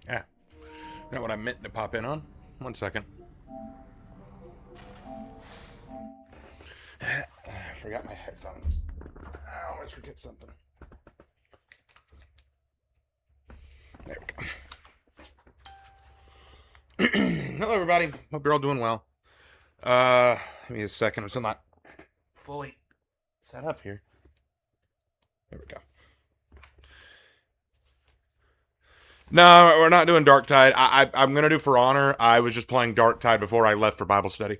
Yeah. Not what I meant to pop in on. 1 second. I forgot my headphones. I always forget something. There we go. Hello, everybody. Hope you're all doing well. Give me a second. I'm still not fully set up here. There we go. No, we're not doing Dark Tide. I'm going to do For Honor. I was just playing Dark Tide before I left for Bible study.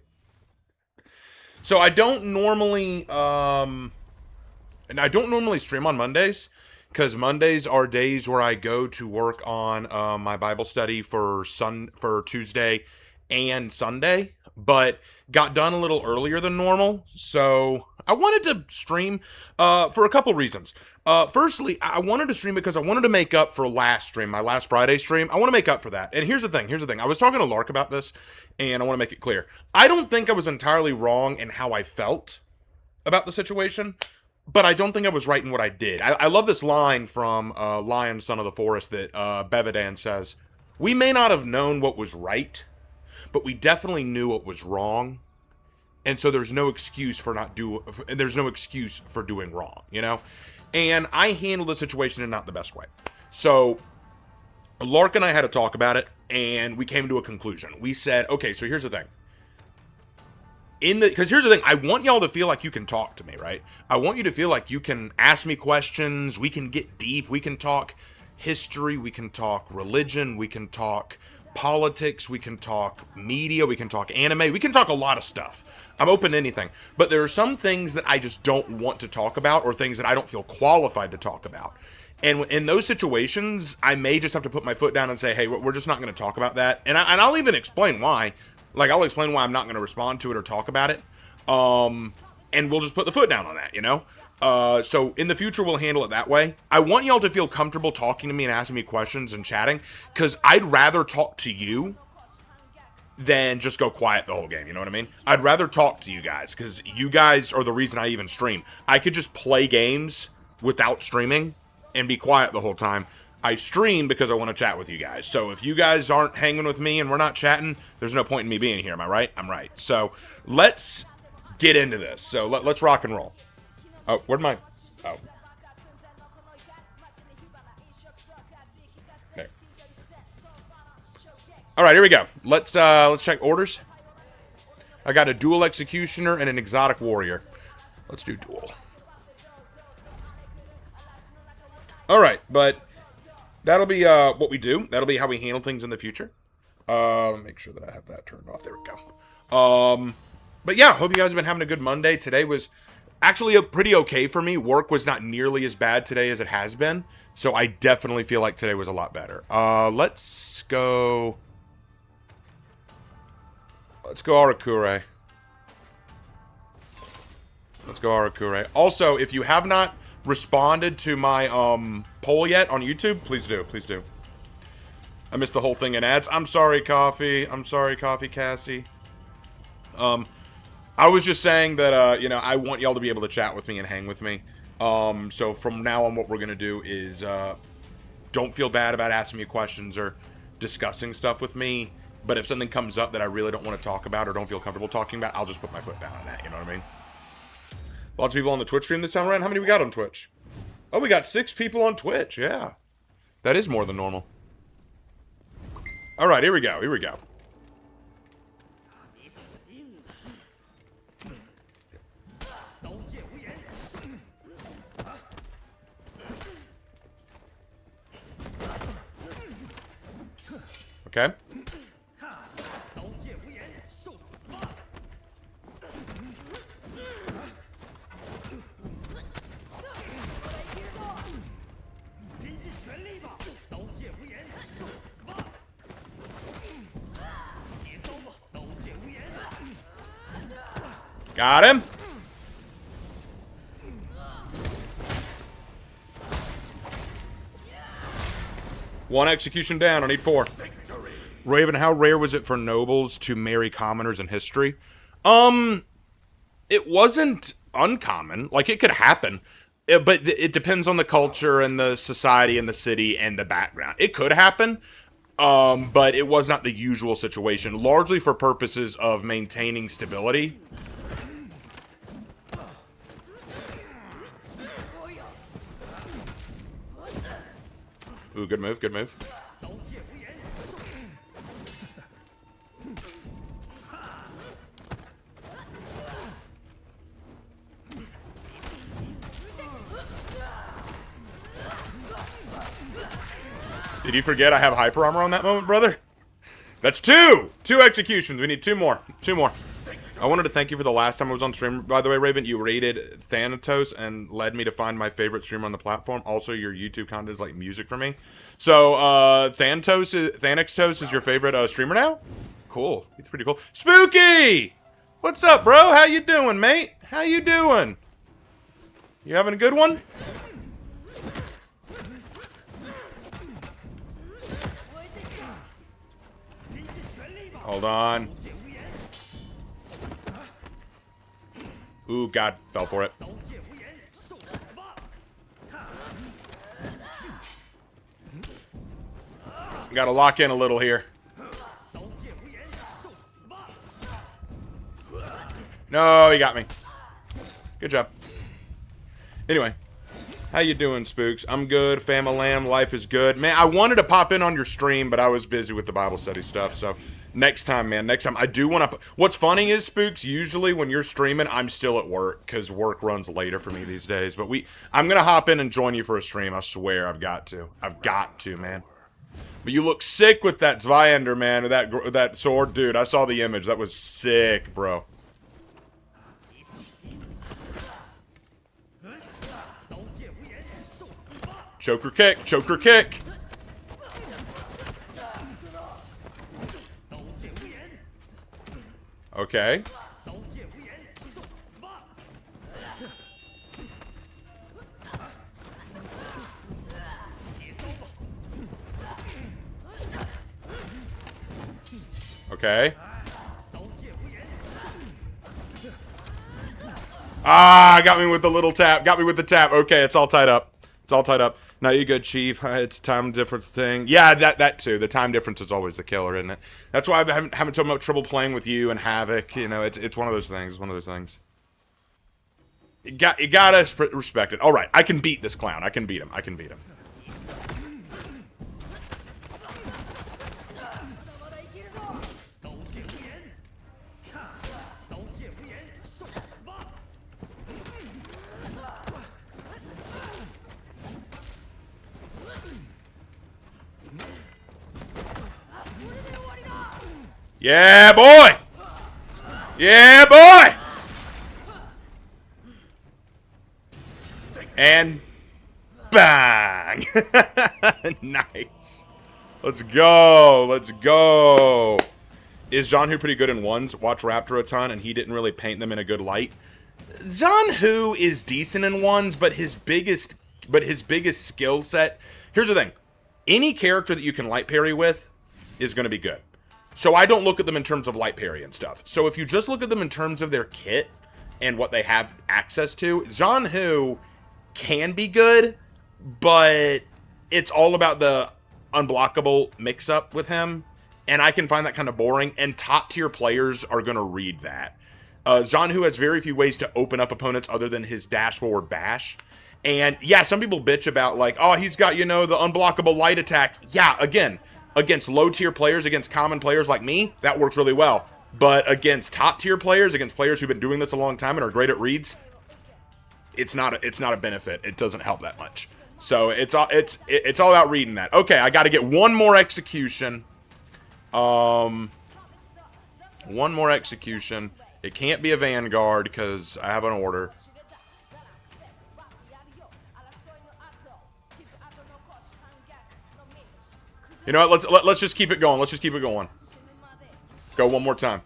So I don't normally, and I don't normally stream on Mondays, because Mondays are days where I go to work on my Bible study for Tuesday and Sunday, but got done a little earlier than normal, so I wanted to stream for a couple reasons. Firstly, I wanted to stream because I wanted to make up for last stream, my last Friday stream. I want to make up for that. And here's the thing. I was talking to Lark about this, and I want to make it clear. I don't think I was entirely wrong in how I felt about the situation, but I don't think I was right in what I did. I love this line from Lion, Son of the Forest that Bevadan says, "We may not have known what was right, but we definitely knew what was wrong. And so there's no excuse for doing wrong, you know?" And I handled the situation in not the best way. So Lark and I had a talk about it, and we came to a conclusion. We said, okay, so here's the thing. Because here's the thing, I want y'all to feel like you can talk to me, right? I want you to feel like you can ask me questions, we can get deep, we can talk history, we can talk religion, we can talk politics, we can talk media, we can talk anime, we can talk a lot of stuff. I'm open to anything. But there are some things that I just don't want to talk about, or things that I don't feel qualified to talk about. And in those situations, I may just have to put my foot down and say, hey, we're just not going to talk about that. And I'll even explain why. Like, I'll explain why I'm not going to respond to it or talk about it. And we'll just put the foot down on that, you know? So in the future, we'll handle it that way. I want y'all to feel comfortable talking to me and asking me questions and chatting, because I'd rather talk to you than just go quiet the whole game, you know what I mean? I'd rather talk to you guys, because you guys are the reason I even stream. I could just play games without streaming and be quiet the whole time. I stream because I want to chat with you guys. So if you guys aren't hanging with me and we're not chatting, there's no point in me being here, am I right? I'm right. So let's get into this. So let's rock and roll. Oh, where'd my... Oh. There. Alright, here we go. Let's check orders. I got a dual executioner and an exotic warrior. Let's do dual. Alright, but that'll be what we do. That'll be how we handle things in the future. Make sure that I have that turned off. There we go. But yeah, hope you guys have been having a good Monday. Today was actually pretty okay for me. Work was not nearly as bad today as it has been. So I definitely feel like today was a lot better. Let's go Arakure. Let's go Arakure. Also, if you have not responded to my poll yet on YouTube, please do. Please do. I missed the whole thing in ads. I'm sorry, Coffee. I'm sorry, Coffee Cassie. I was just saying that, you know, I want y'all to be able to chat with me and hang with me. So from now on, what we're going to do is don't feel bad about asking me questions or discussing stuff with me. But if something comes up that I really don't want to talk about or don't feel comfortable talking about, I'll just put my foot down on that. You know what I mean? Lots of people on the Twitch stream this time around. How many we got on Twitch? Oh, we got 6 people on Twitch. Yeah. That is more than normal. All right, here we go. Here we go. Okay. Got him. One execution down. I need 4. Raven, how rare was it for nobles to marry commoners in history? It wasn't uncommon. Like, it could happen. But it depends on the culture and the society and the city and the background. It could happen, but it was not the usual situation, largely for purposes of maintaining stability. Ooh, good move, good move. Did you forget I have hyper armor on that moment, brother? That's 2! 2 executions. We need 2 more. 2 more. I wanted to thank you for the last time I was on stream. By the way, Raven, you rated Thanatos and led me to find my favorite streamer on the platform. Also, your YouTube content is like music for me. So, Thanatos is your favorite streamer now? Cool. He's pretty cool. Spooky! What's up, bro? How you doing, mate? How you doing? You having a good one? Hold on. Ooh, God. Fell for it. Gotta lock in a little here. No, he got me. Good job. Anyway. How you doing, Spooks? I'm good. Fam-a-lamb. Life is good. Man, I wanted to pop in on your stream, but I was busy with the Bible study stuff, so... Next time, man. Next time. I do want to... What's funny is, Spooks, usually when you're streaming, I'm still at work, because work runs later for me these days. But I'm going to hop in and join you for a stream. I swear, I've got to. I've got to, man. But you look sick with that Zweihander, man, with that sword. Dude, I saw the image. That was sick, bro. Choker kick. Choker kick. Okay. Okay. Ah, got me with the little tap. Got me with the tap. Okay, it's all tied up. It's all tied up. Now you good, Chief. It's a time difference thing. Yeah, that too. The time difference is always the killer, isn't it? That's why I haven't so much trouble playing with you and Havoc. You know, it's one of those things. One of those things. You gotta respect it. All right, I can beat this clown. I can beat him. I can beat him. Yeah, boy! Yeah, boy! And bang! Nice. Let's go. Let's go. Is John Hu pretty good in ones? Watch Raptor a ton, and he didn't really paint them in a good light. John Hu is decent in ones, but his biggest skill set... Here's the thing. Any character that you can light parry with is going to be good. So I don't look at them in terms of light parry and stuff. So if you just look at them in terms of their kit and what they have access to, John Hu can be good, but it's all about the unblockable mix-up with him, and I can find that kind of boring, and top-tier players are going to read that. John Hu has very few ways to open up opponents other than his dash-forward bash. And, yeah, some people bitch about, like, oh, he's got, you know, the unblockable light attack. Yeah, again... Against low-tier players, against common players like me, that works really well. But against top-tier players, against players who've been doing this a long time and are great at reads, it's not a benefit. It doesn't help that much. So it's all about reading that. Okay, I got to get one more execution. One more execution. It can't be a Vanguard because I have an order. You know what? Let's just keep it going. Let's just keep it going. Go one more time.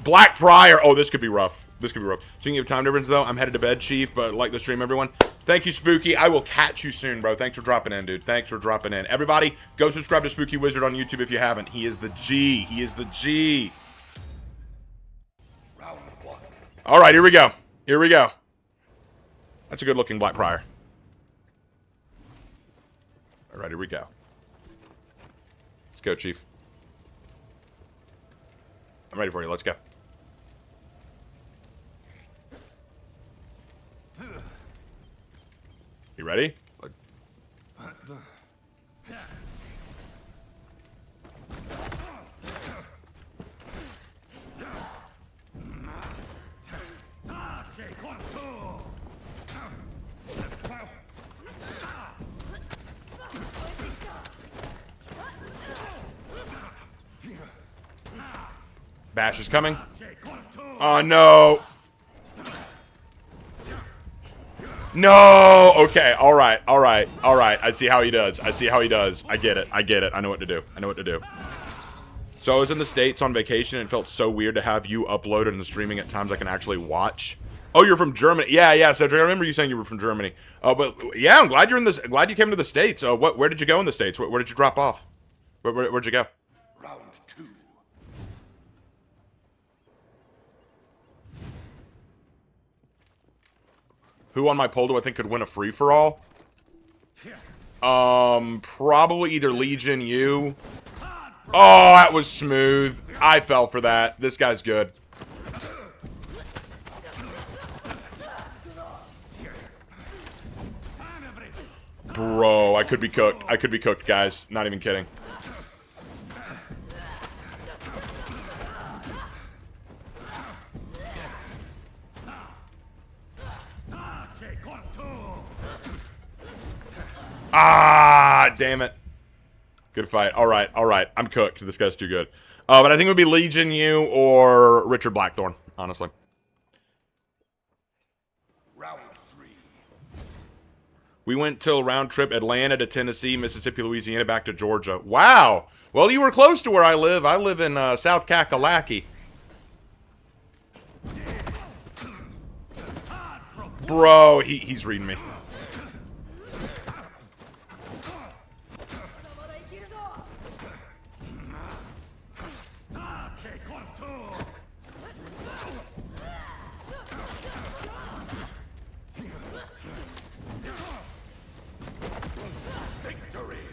Black Prior. Oh, this could be rough. This could be rough. Speaking of time difference, though, I'm headed to bed, Chief, but like the stream, everyone. Thank you, Spooky. I will catch you soon, bro. Thanks for dropping in, dude. Thanks for dropping in. Everybody, go subscribe to Spooky Wizard on YouTube if you haven't. He is the G. He is the G. Round 1. All right, here we go. Here we go. That's a good-looking Black Prior. All right, here we go. Let's go, Chief. I'm ready for you. Let's go. You ready? Bash is coming. Oh, no. No! Okay, alright. I see how he does. I get it. I know what to do. So I was in the States on vacation and it felt so weird to have you uploaded and streaming at times I can actually watch. Oh, you're from Germany. Yeah, Cedric, I remember you saying you were from Germany. But yeah, I'm glad glad you came to the States. Where did you go in the States? Where did you drop off? Where'd you go? Round 2. Who on my poll do I think could win a free-for-all? Probably either Legion, you. Oh, that was smooth. I fell for that. This guy's good. Bro, I could be cooked, guys. Not even kidding. Ah, damn it. Good fight. All right. I'm cooked. This guy's too good. But I think it would be Legion, you, or Richard Blackthorne, honestly. Round 3. We went till round trip Atlanta to Tennessee, Mississippi, Louisiana, back to Georgia. Wow. Well, you were close to where I live. I live in South Kakalaki. Bro, he's reading me.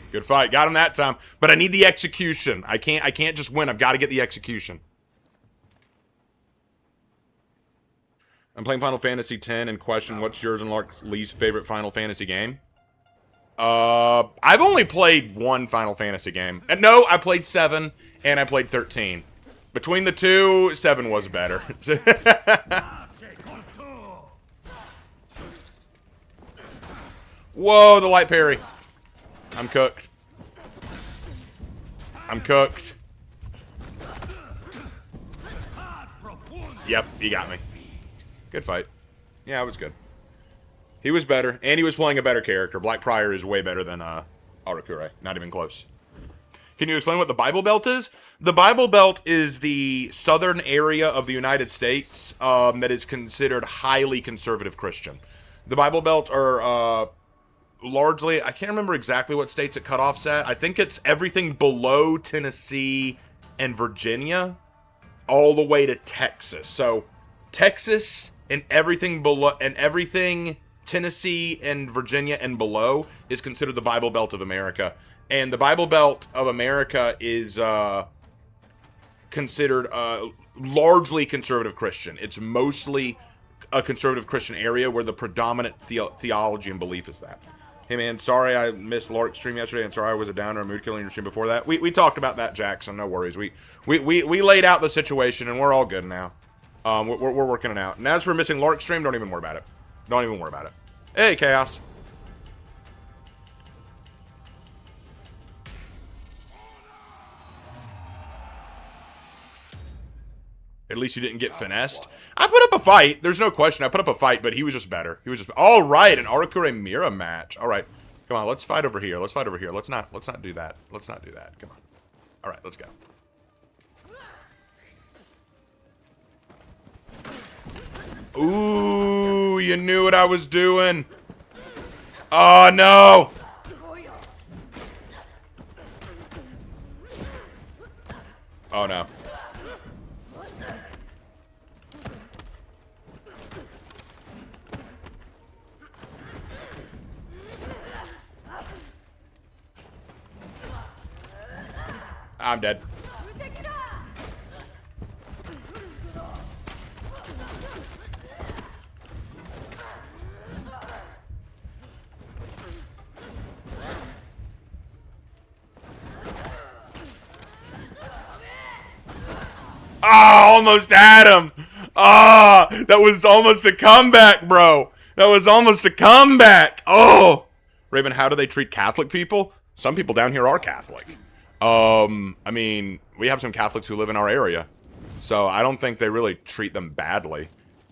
Good fight. Got him that time. But I need the execution. I can't just win. I've got to get the execution. I'm playing Final Fantasy X and question what's yours and Lark's least favorite Final Fantasy game? I've only played one Final Fantasy game. And no, I played 7 and I played 13. Between the two, 7 was better. Whoa, the light parry. I'm cooked. Yep, he got me. Good fight. Yeah, it was good. He was better, and he was playing a better character. Black Prior is way better than Arakure. Not even close. Can you explain what the Bible Belt is? The Bible Belt is the southern area of the United States that is considered highly conservative Christian. The Bible Belt are largely, I can't remember exactly what states it cut offs at. I think it's everything below Tennessee and Virginia all the way to Texas. So Texas and everything below, and everything Tennessee and Virginia and below is considered the Bible Belt of America. And the Bible Belt of America is considered largely conservative Christian. It's mostly a conservative Christian area where the predominant theology and belief is that. Hey man, sorry I missed Lark's stream yesterday, and sorry I was a downer mood killing your stream before that. We talked about that, Jackson. No worries. We laid out the situation, and we're all good now. We're working it out. And as for missing Lark's stream, don't even worry about it. Don't even worry about it. Hey, Chaos. At least you didn't get finessed. I put up a fight. There's no question. I put up a fight, but he was just better. He was just... All right, an Arakure Mira match. All right. Come on, let's fight over here. Let's fight over here. Let's not do that. Let's not do that. Come on. All right, let's go. Ooh, you knew what I was doing. Oh, no. Oh, no. I'm dead. Oh, almost had him. Ah, oh, that was almost a comeback, bro. That was almost a comeback. Oh. Raven, how do they treat Catholic people? Some people down here are Catholic. I mean, we have some Catholics who live in our area. So I don't think they really treat them badly.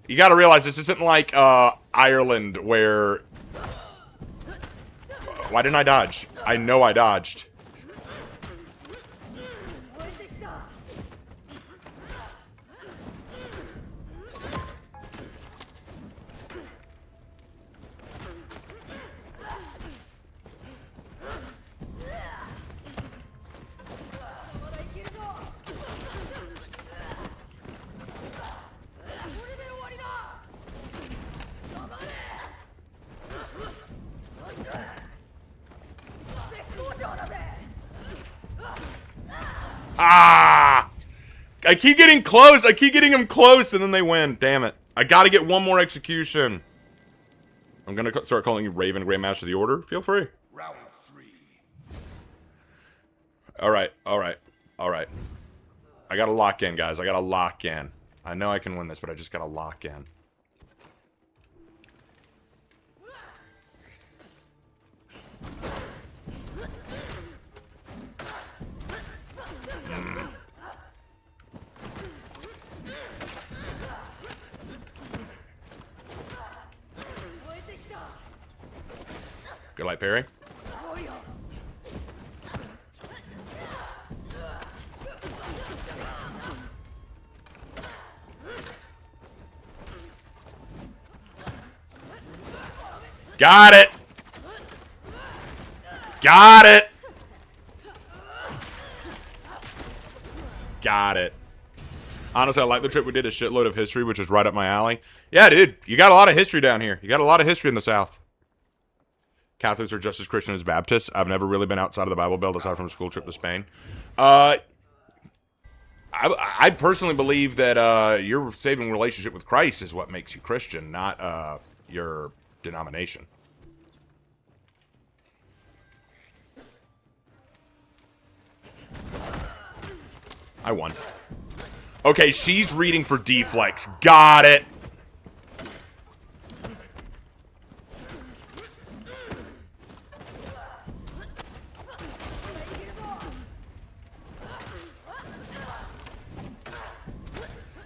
You gotta realize this isn't like, Ireland where... Why didn't I dodge? I know I dodged. Ah! I keep getting close. I keep getting them close, and then they win. Damn it. I gotta get one more execution. I'm gonna start calling you Raven Grandmaster of the Order. Feel free. Round 3. Alright, alright, alright. I gotta lock in, guys. I gotta lock in. I know I can win this, but I just gotta lock in. Good light parry. Got it! Got it! Got it. Honestly, I like the trip we did, a shitload of history, which is right up my alley. Yeah, dude, you got a lot of history down here. You got a lot of history in the South. Catholics are just as Christian as Baptists. I've never really been outside of the Bible Belt aside from a school trip to Spain. I personally believe that your saving relationship with Christ is what makes you Christian, not your denomination. I won. Okay, she's reading for deflex. Got it.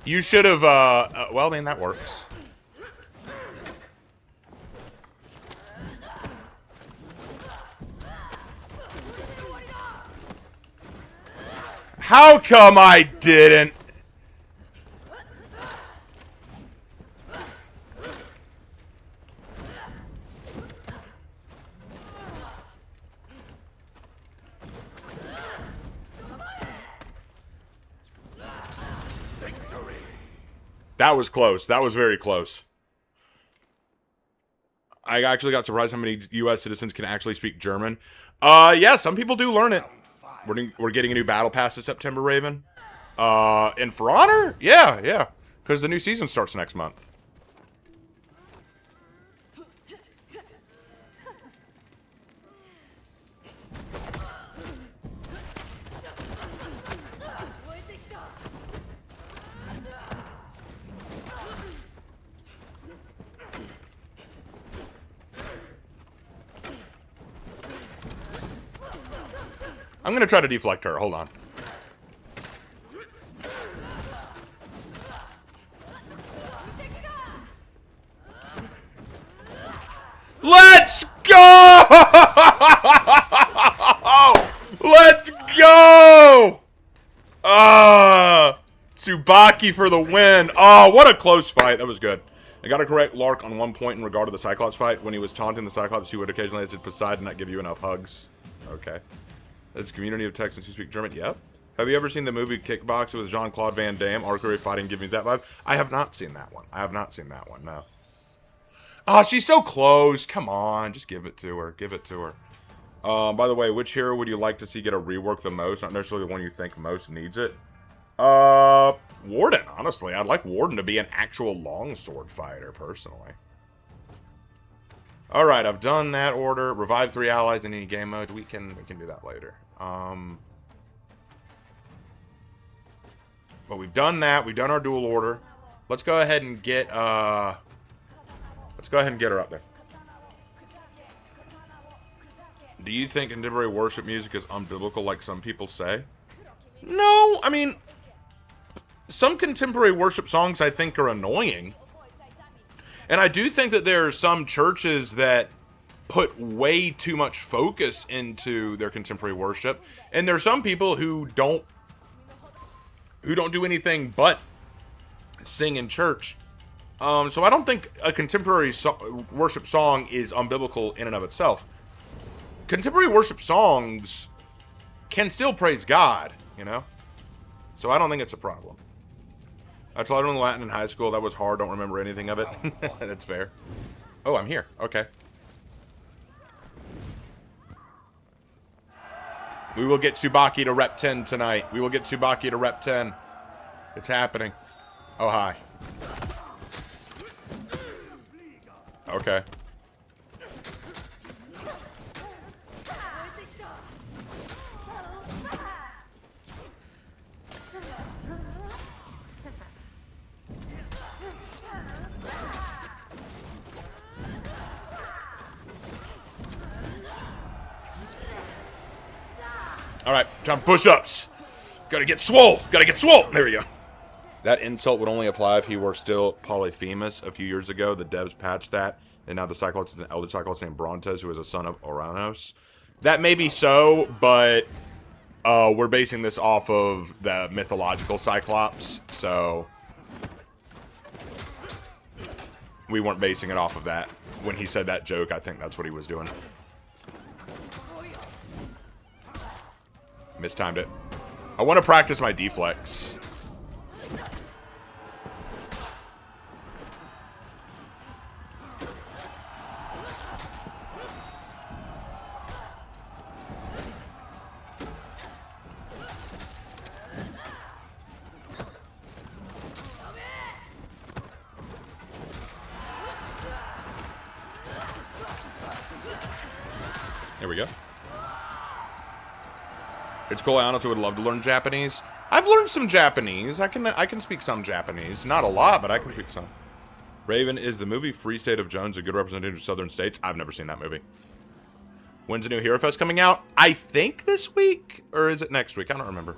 You should have, well, I mean, that works. How come I didn't? That was close. That was very close. I actually got surprised how many U.S. citizens can actually speak German. Yeah, some people do learn it. We're getting a new battle pass this September, Raven. And For Honor? Yeah, yeah. Because the new season starts next month. I'm going to try to deflect her. Hold on. Let's go! Let's go! Tsubaki for the win. Oh, what a close fight. That was good. I got to correct Lark on one point in regard to the Cyclops fight. When he was taunting the Cyclops, he would occasionally say, Poseidon not give you enough hugs. Okay. It's a community of Texans who speak German. Yep. Have you ever seen the movie Kickboxer with Jean-Claude Van Damme? Archery fighting, give me that vibe. I have not seen that one. I have not seen that one, no. Oh, she's so close. Come on. Just give it to her. Give it to her. By the way, which hero would you like to see get a rework the most? Not necessarily the one you think most needs it. Warden, honestly. I'd like Warden to be an actual longsword fighter, personally. Alright, I've done that order. Revive 3 allies in any game mode. We can do that later. But we've done that. We've done our dual order. Let's go ahead and get, let's go ahead and get her up there. Do you think contemporary worship music is unbiblical like some people say? No, I mean, some contemporary worship songs I think are annoying. And I do think that there are some churches that put way too much focus into their contemporary worship. And there are some people who don't do anything but sing in church. So I don't think a contemporary worship song is unbiblical in and of itself. Contemporary worship songs can still praise God, you know? So I don't think it's a problem. I taught learning Latin in high school. That was hard. Don't remember anything of it. That's fair. Oh, I'm here. Okay. We will get Tsubaki to rep 10 tonight. We will get Tsubaki to rep 10. It's happening. Oh, hi. Okay. Alright, time push-ups. Gotta get swole. Gotta get swole. There we go. That insult would only apply if he were still Polyphemus. A few years ago, the devs patched that, and now the Cyclops is an elder Cyclops named Brontes, who is a son of Oranos. That may be so, but we're basing this off of the mythological Cyclops, so we weren't basing it off of that. When he said that joke, I think that's what he was doing. Mistimed it. I want to practice my deflex. There we go. It's cool. I honestly would love to learn Japanese. I've learned some Japanese. I can speak some Japanese. Not a lot, but I can speak some. Raven, is the movie Free State of Jones a good representation of Southern states? I've never seen that movie. When's the new Hero Fest coming out? I think this week? Or is it next week? I don't remember.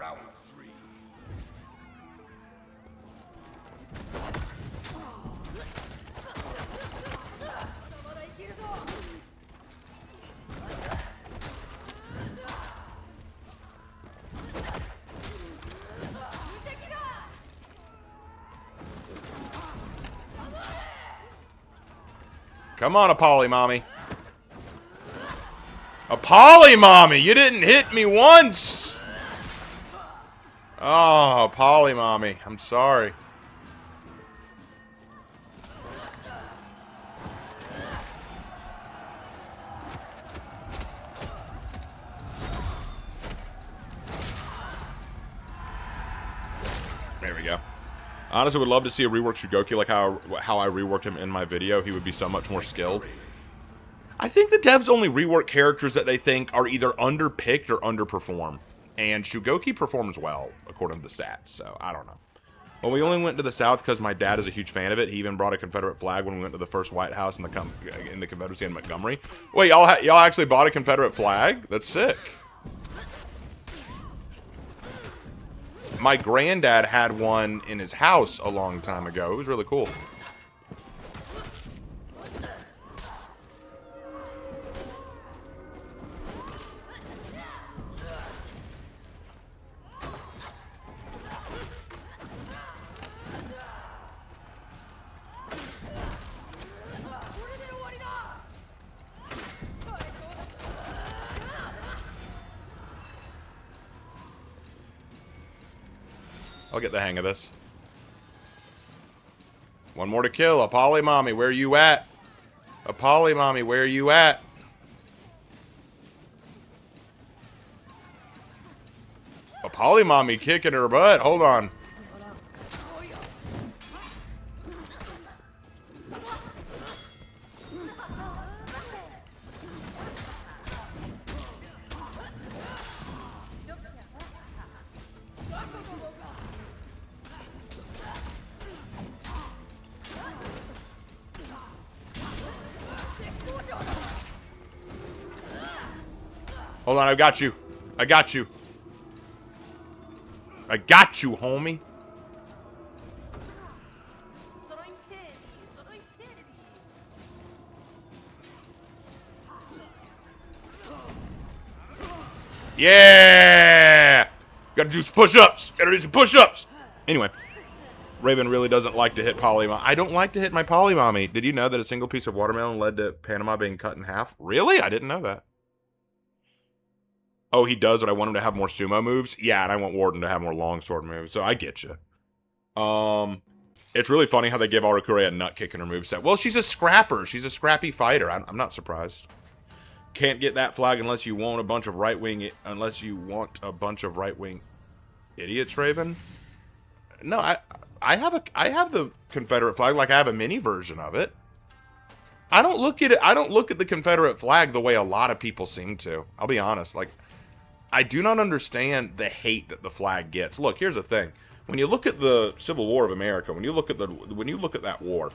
Come on, a poly mommy. A poly mommy! You didn't hit me once! Oh, poly mommy. I'm sorry. There we go. Honestly, would love to see a rework Shugoki like how I reworked him in my video. He would be so much more skilled. I think the devs only rework characters that they think are either underpicked or underperform. And Shugoki performs well, according to the stats, so I don't know. Well, we only went to the South because my dad is a huge fan of it. He even brought a Confederate flag when we went to the first White House in the Confederacy in Montgomery. Wait, y'all actually bought a Confederate flag? That's sick. My granddad had one in his house a long time ago. It was really cool. I'll get the hang of this. One more to kill. A poly mommy, where you at? A poly mommy, where you at? A poly mommy kicking her butt. Hold on. Hold on, I got you. I got you. I got you, homie. Yeah! Gotta do some push-ups. Gotta do some push-ups. Anyway, Raven really doesn't like to hit polymommy. I don't like to hit my polymommy. Did you know that a single piece of watermelon led to Panama being cut in half? Really? I didn't know that. Oh, he does, but I want him to have more sumo moves? Yeah, and I want Warden to have more longsword moves, so I get you. It's really funny how they give Arakure a nut kick in her moveset. Well, she's a scrapper. She's a scrappy fighter. I'm not surprised. Can't get that flag unless you want a bunch of right-wing idiots, Raven. No, I have the Confederate flag like I have a mini version of it. I don't look at it. I don't look at the Confederate flag the way a lot of people seem to. I'll be honest. Like, I do not understand the hate that the flag gets. Look, here's the thing. When you look at the Civil War of America, when you look at that war,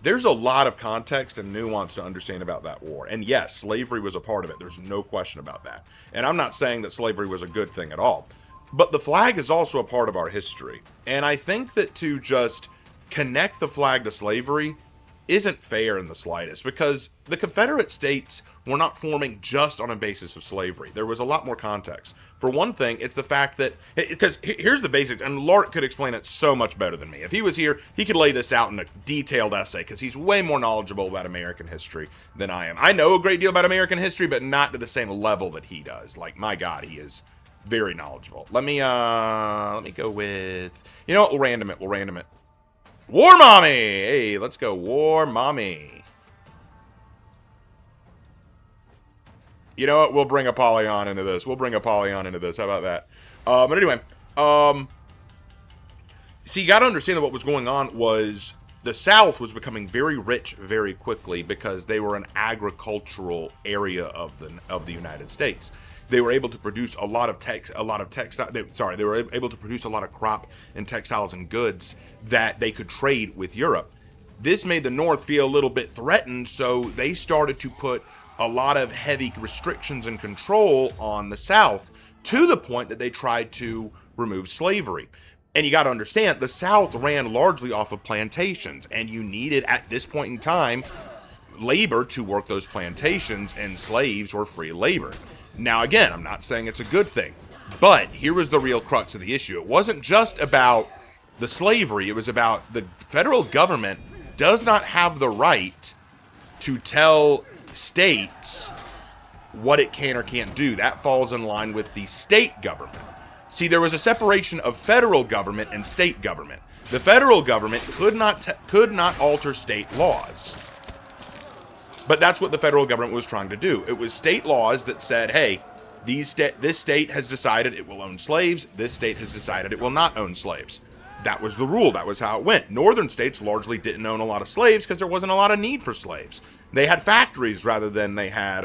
there's a lot of context and nuance to understand about that war. And yes, slavery was a part of it. There's no question about that. And I'm not saying that slavery was a good thing at all. But the flag is also a part of our history. And I think that to just connect the flag to slavery isn't fair in the slightest, because the Confederate States were not forming just on a basis of slavery. There was a lot more context. For one thing, it's the fact that, because here's the basics, and Lark could explain it so much better than me. If he was here, he could lay this out in a detailed essay, because he's way more knowledgeable about American history than I am. I know a great deal about American history, but not to the same level that he does. Like, my God, he is very knowledgeable. Let me go with, you know what, we'll random it. War Mommy! Hey, let's go, War Mommy. You know what? We'll bring Apollyon into this. How about that? But anyway, see, you got to understand that what was going on was the South was becoming very rich very quickly because they were an agricultural area of the United States. They were able to produce a lot of they were able to produce a lot of crop and textiles and goods that they could trade with Europe. This made the North feel a little bit threatened, so they started to put a lot of heavy restrictions and control on the South, to the point that they tried to remove slavery. And you got to understand, the South ran largely off of plantations, and you needed, at this point in time, labor to work those plantations, and slaves were free labor. Now, again, I'm not saying it's a good thing, but here was the real crux of the issue. It wasn't just about the slavery, it was about the federal government does not have the right to tell states what it can or can't do. That falls in line with the state government. See, there was a separation of federal government and state government. The federal government could not alter state laws. But that's what the federal government was trying to do. It was state laws that said, hey, this state has decided it will own slaves. This state has decided it will not own slaves. That was the rule. That was how it went. Northern states largely didn't own a lot of slaves because there wasn't a lot of need for slaves. They had factories rather than they had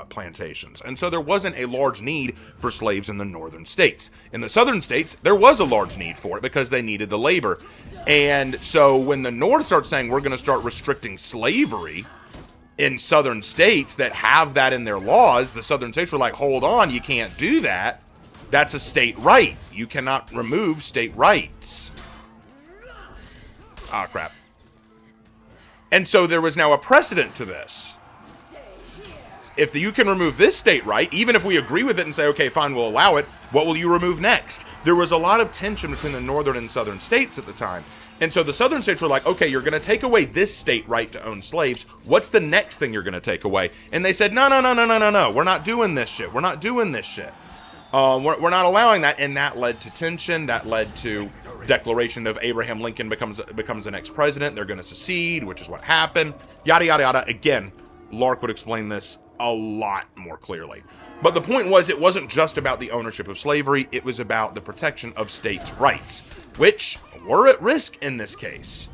plantations. And so there wasn't a large need for slaves in the northern states. In the southern states, there was a large need for it because they needed the labor. And so when the North starts saying we're going to start restricting slavery in southern states that have that in their laws, the southern states were like, hold on, you can't do that. That's a state right. You cannot remove state rights. Ah, crap. And so there was now a precedent to this. If you can remove this state right, even if we agree with it and say, okay, fine, we'll allow it, what will you remove next? There was a lot of tension between the northern and southern states at the time. And so the southern states were like, okay, you're going to take away this state right to own slaves. What's the next thing you're going to take away? And they said, no, we're not doing this shit. We're not allowing that, and that led to tension. That led to declaration of Abraham Lincoln becomes the next president. They're going to secede, which is what happened. Yada yada yada. Again, Lark would explain this a lot more clearly. But the point was, it wasn't just about the ownership of slavery. It was about the protection of states' rights, which were at risk in this case.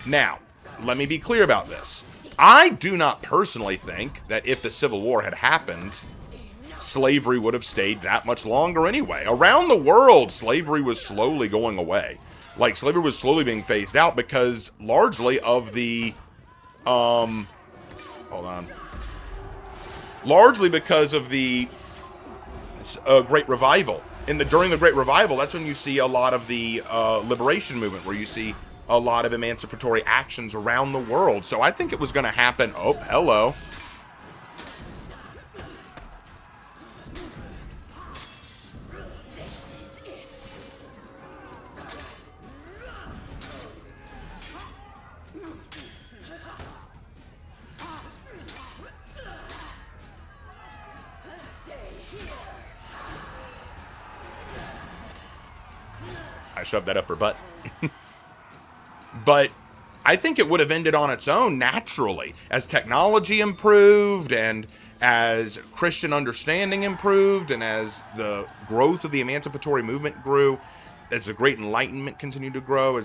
Now, let me be clear about this. I do not personally think that if the Civil War had happened, slavery would have stayed that much longer anyway. Around the world, slavery was slowly going away. Like, slavery was slowly being phased out because largely of the, largely because of the Great Revival. During the Great Revival, that's when you see a lot of the liberation movement, where you see a lot of emancipatory actions around the world. So I think it was going to happen. Oh, hello. I shoved that up her butt. But I think it would have ended on its own naturally as technology improved and as Christian understanding improved and as the growth of the emancipatory movement grew, as the Great Enlightenment continued to grow,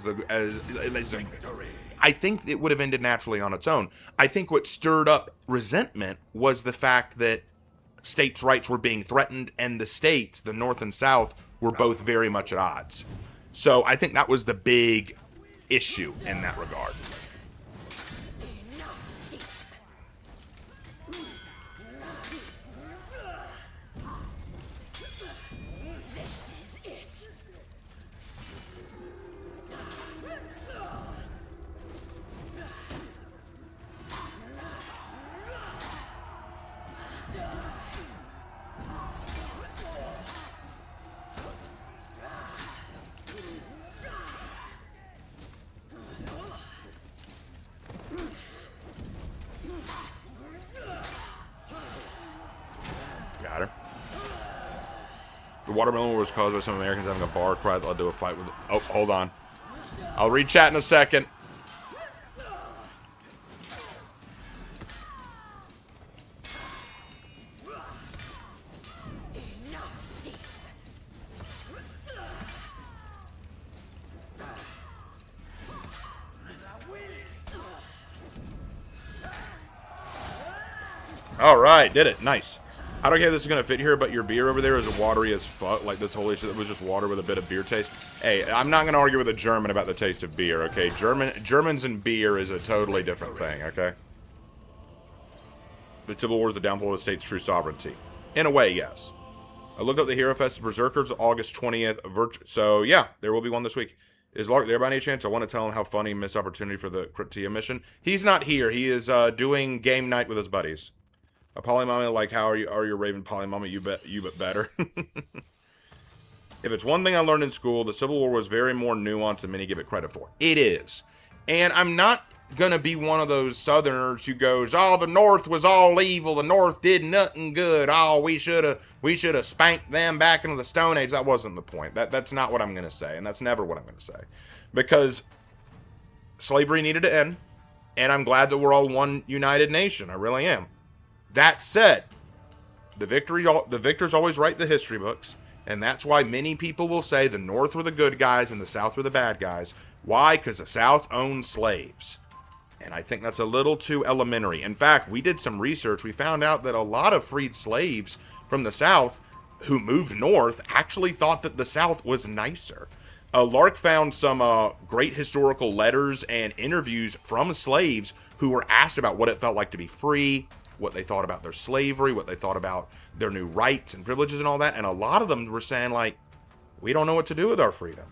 I think it would have ended naturally on its own. I think what stirred up resentment was the fact that states' rights were being threatened and the states, the North and South, were both very much at odds. So I think that was the big issue in that regard. Got her. The watermelon war was caused by some Americans having a bar cry that led to a fight with... Oh, hold on. I'll read chat in a second. All right, did it. Nice. I don't care if this is going to fit here, but your beer over there is watery as fuck. Like, this whole issue that was just water with a bit of beer taste. Hey, I'm not going to argue with a German about the taste of beer, okay? Germans and beer is a totally different thing, okay? The Civil War is the downfall of the state's true sovereignty. In a way, yes. I looked up the Hero Fest Berserkers, August 20th. So, yeah, there will be one this week. Is Lark there by any chance? I want to tell him how funny missed opportunity for the Cryptia mission. He's not here. He is doing game night with his buddies. A polymama, like, how are you Raven polymama? You bet better. If it's one thing I learned in school, the Civil War was very more nuanced than many give it credit for. It is. And I'm not going to be one of those Southerners who goes, oh, the North was all evil. The North did nothing good. Oh, we should have spanked them back into the Stone Age. That wasn't the point. That's not what I'm going to say. And that's never what I'm going to say. Because slavery needed to end. And I'm glad that we're all one united nation. I really am. That said, the victors always write the history books, and that's why many people will say the North were the good guys and the South were the bad guys. Why? Because the South owned slaves. And I think that's a little too elementary. In fact, we did some research. We found out that a lot of freed slaves from the South who moved north actually thought that the South was nicer. Lark found some great historical letters and interviews from slaves who were asked about what it felt like to be free, what they thought about their slavery, what they thought about their new rights and privileges and all that. And a lot of them were saying, like, we don't know what to do with our freedom.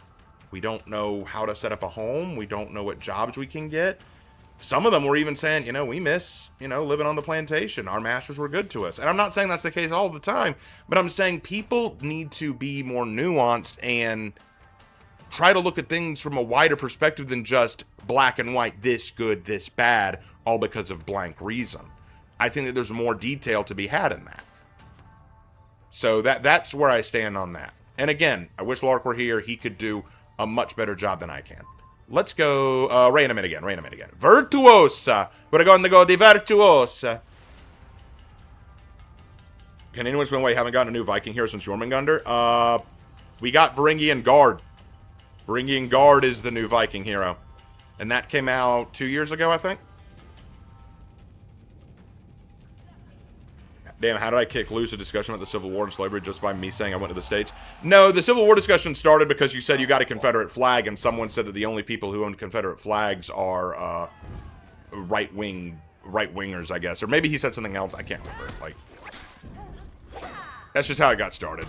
We don't know how to set up a home. We don't know what jobs we can get. Some of them were even saying, we miss, living on the plantation. Our masters were good to us. And I'm not saying that's the case all the time, but I'm saying people need to be more nuanced and try to look at things from a wider perspective than just black and white, this good, this bad, all because of blank reason. I think that there's more detail to be had in that. So that's where I stand on that. And again, I wish Lark were here. He could do a much better job than I can. Let's go, Rain a minute again. Virtuosa. We're going to go di Virtuosa. Can anyone explain why you haven't gotten a new Viking hero since Jormungandr? We got Varangian Guard. Varangian Guard is the new Viking hero. And that came out 2 years ago, I think. Damn, how did I kick loose a discussion about the Civil War and slavery just by me saying I went to the States? No, the Civil War discussion started because you said you got a Confederate flag, and someone said that the only people who own Confederate flags are right-wingers, I guess. Or maybe he said something else. I can't remember. Like, that's just how it got started.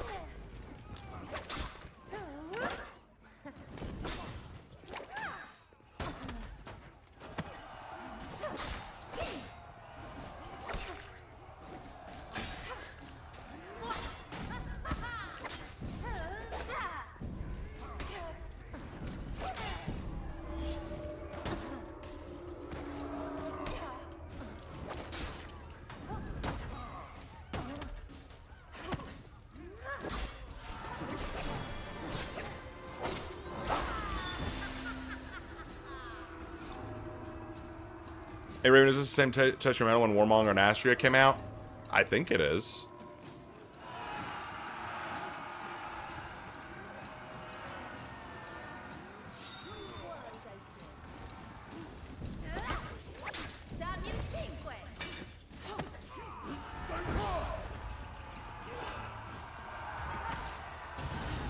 Hey, Raven, is this the same Touch Your Metal when Warmonger and Astria came out? I think it is.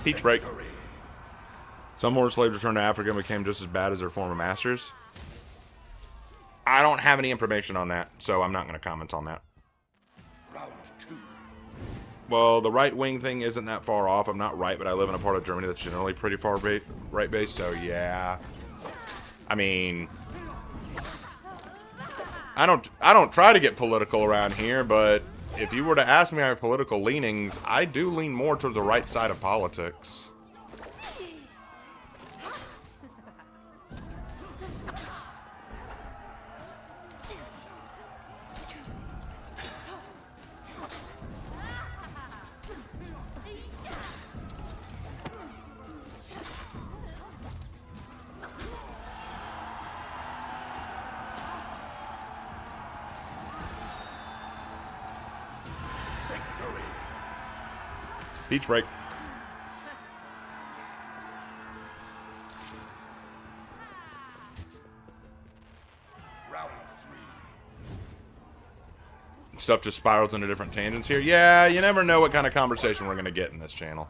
Peach break. Some more slaves returned to Africa and became just as bad as their former masters. I don't have any information on that, so I'm not going to comment on that. Round 2. Well, the right-wing thing isn't that far off. I'm not right, but I live in a part of Germany that's generally pretty far right-based, so yeah. I mean, I don't try to get political around here, but if you were to ask me my political leanings, I do lean more towards the right side of politics. Beach break. Round 3. Stuff just spirals into different tangents here. Yeah, you never know what kind of conversation we're going to get in this channel.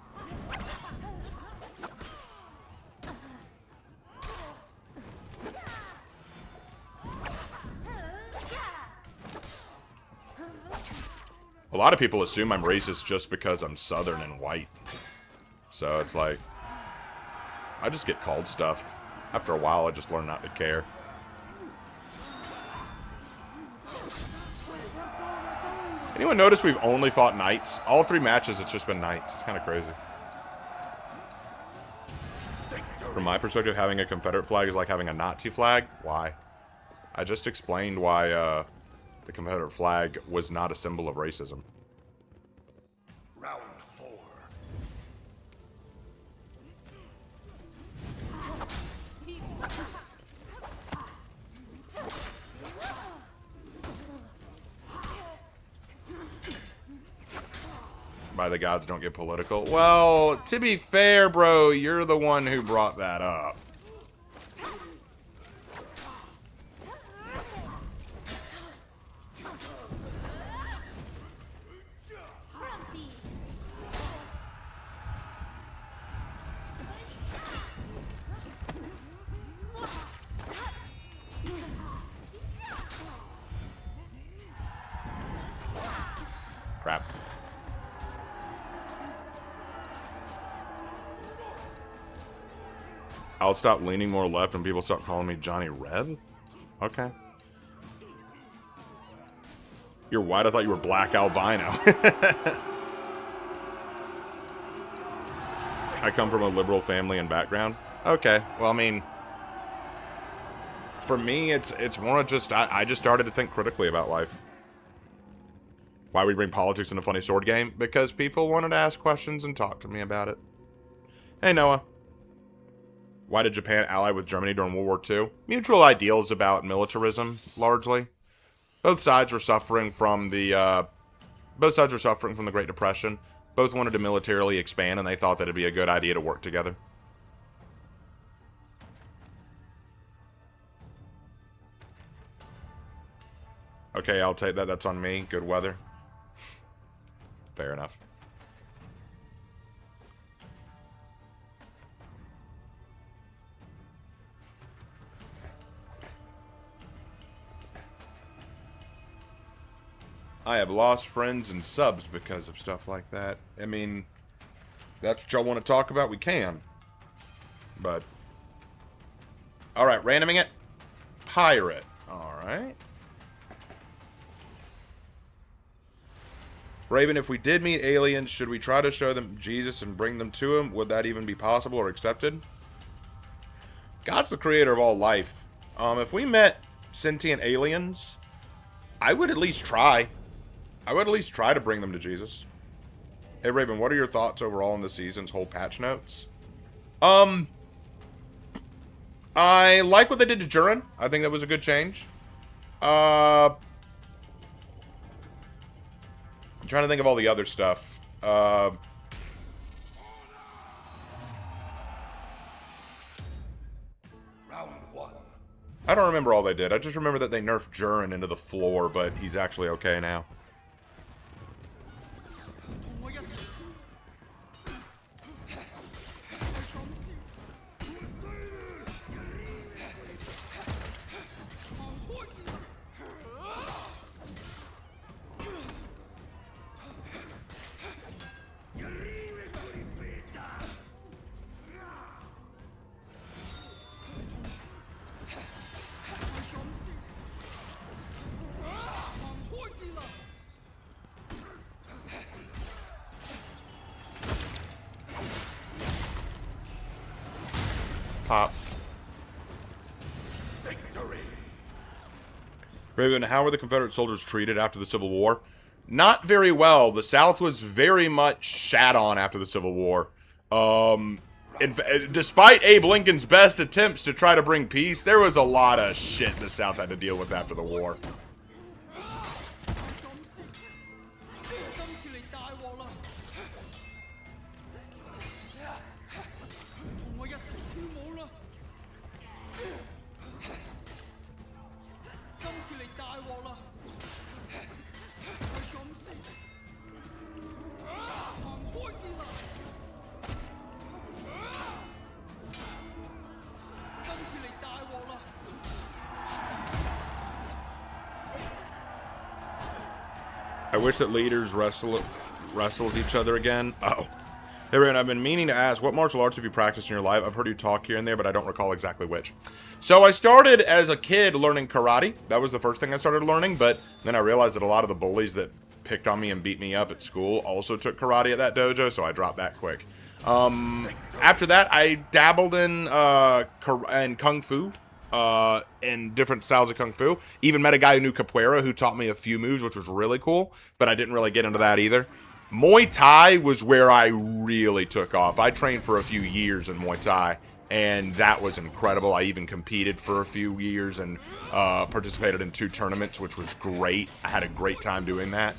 A lot of people assume I'm racist just because I'm Southern and white. So it's like, I just get called stuff. After a while, I just learn not to care. Anyone notice we've only fought knights? All 3 matches, it's just been knights. It's kind of crazy. From my perspective, having a Confederate flag is like having a Nazi flag. Why? I just explained why, the Confederate flag was not a symbol of racism. Round 4. By the gods, don't get political. Well, to be fair, bro, you're the one who brought that up. Crap. I'll stop leaning more left and people start calling me Johnny Red? Okay. You're white? I thought you were black albino. I come from a liberal family and background. Okay. Well, I mean, for me, it's more just, I just started to think critically about life. Why we bring politics in a funny sword game? Because people wanted to ask questions and talk to me about it. Hey, Noah. Why did Japan ally with Germany during World War II? Mutual ideals about militarism, largely. Both sides were suffering from the Great Depression. Both wanted to militarily expand, and they thought that it'd be a good idea to work together. Okay, I'll take that. That's on me. Good weather. Fair enough. I have lost friends and subs because of stuff like that. I mean, that's what y'all want to talk about, we can. But, alright, randoming it. Pirate. Alright. Raven, if we did meet aliens, should we try to show them Jesus and bring them to him? Would that even be possible or accepted? God's the creator of all life. If we met sentient aliens, I would at least try. I would at least try to bring them to Jesus. Hey, Raven, what are your thoughts overall on the season's whole patch notes? I like what they did to Jurin. I think that was a good change. I'm trying to think of all the other stuff. I don't remember all they did. I just remember that they nerfed Jurin into the floor, but he's actually okay now. Pop. Victory. Raven, how were the Confederate soldiers treated after the Civil War? Not very well. The South was very much shat on after the Civil War. Despite Abe Lincoln's best attempts to try to bring peace, there was a lot of shit the South had to deal with after the war. I wish that leaders wrestled each other again. Oh. Hey, Ryan, I've been meaning to ask, what martial arts have you practiced in your life? I've heard you talk here and there, but I don't recall exactly which. So I started as a kid learning karate. That was the first thing I started learning, but then I realized that a lot of the bullies that picked on me and beat me up at school also took karate at that dojo, so I dropped that quick. After that, I dabbled in kung fu. In different styles of kung fu. Even met a guy who knew capoeira who taught me a few moves, which was really cool, but I didn't really get into that either. Muay Thai was where I really took off. I trained for a few years in Muay Thai, and that was incredible. I even competed for a few years and participated in 2 tournaments, which was great. I had a great time doing that.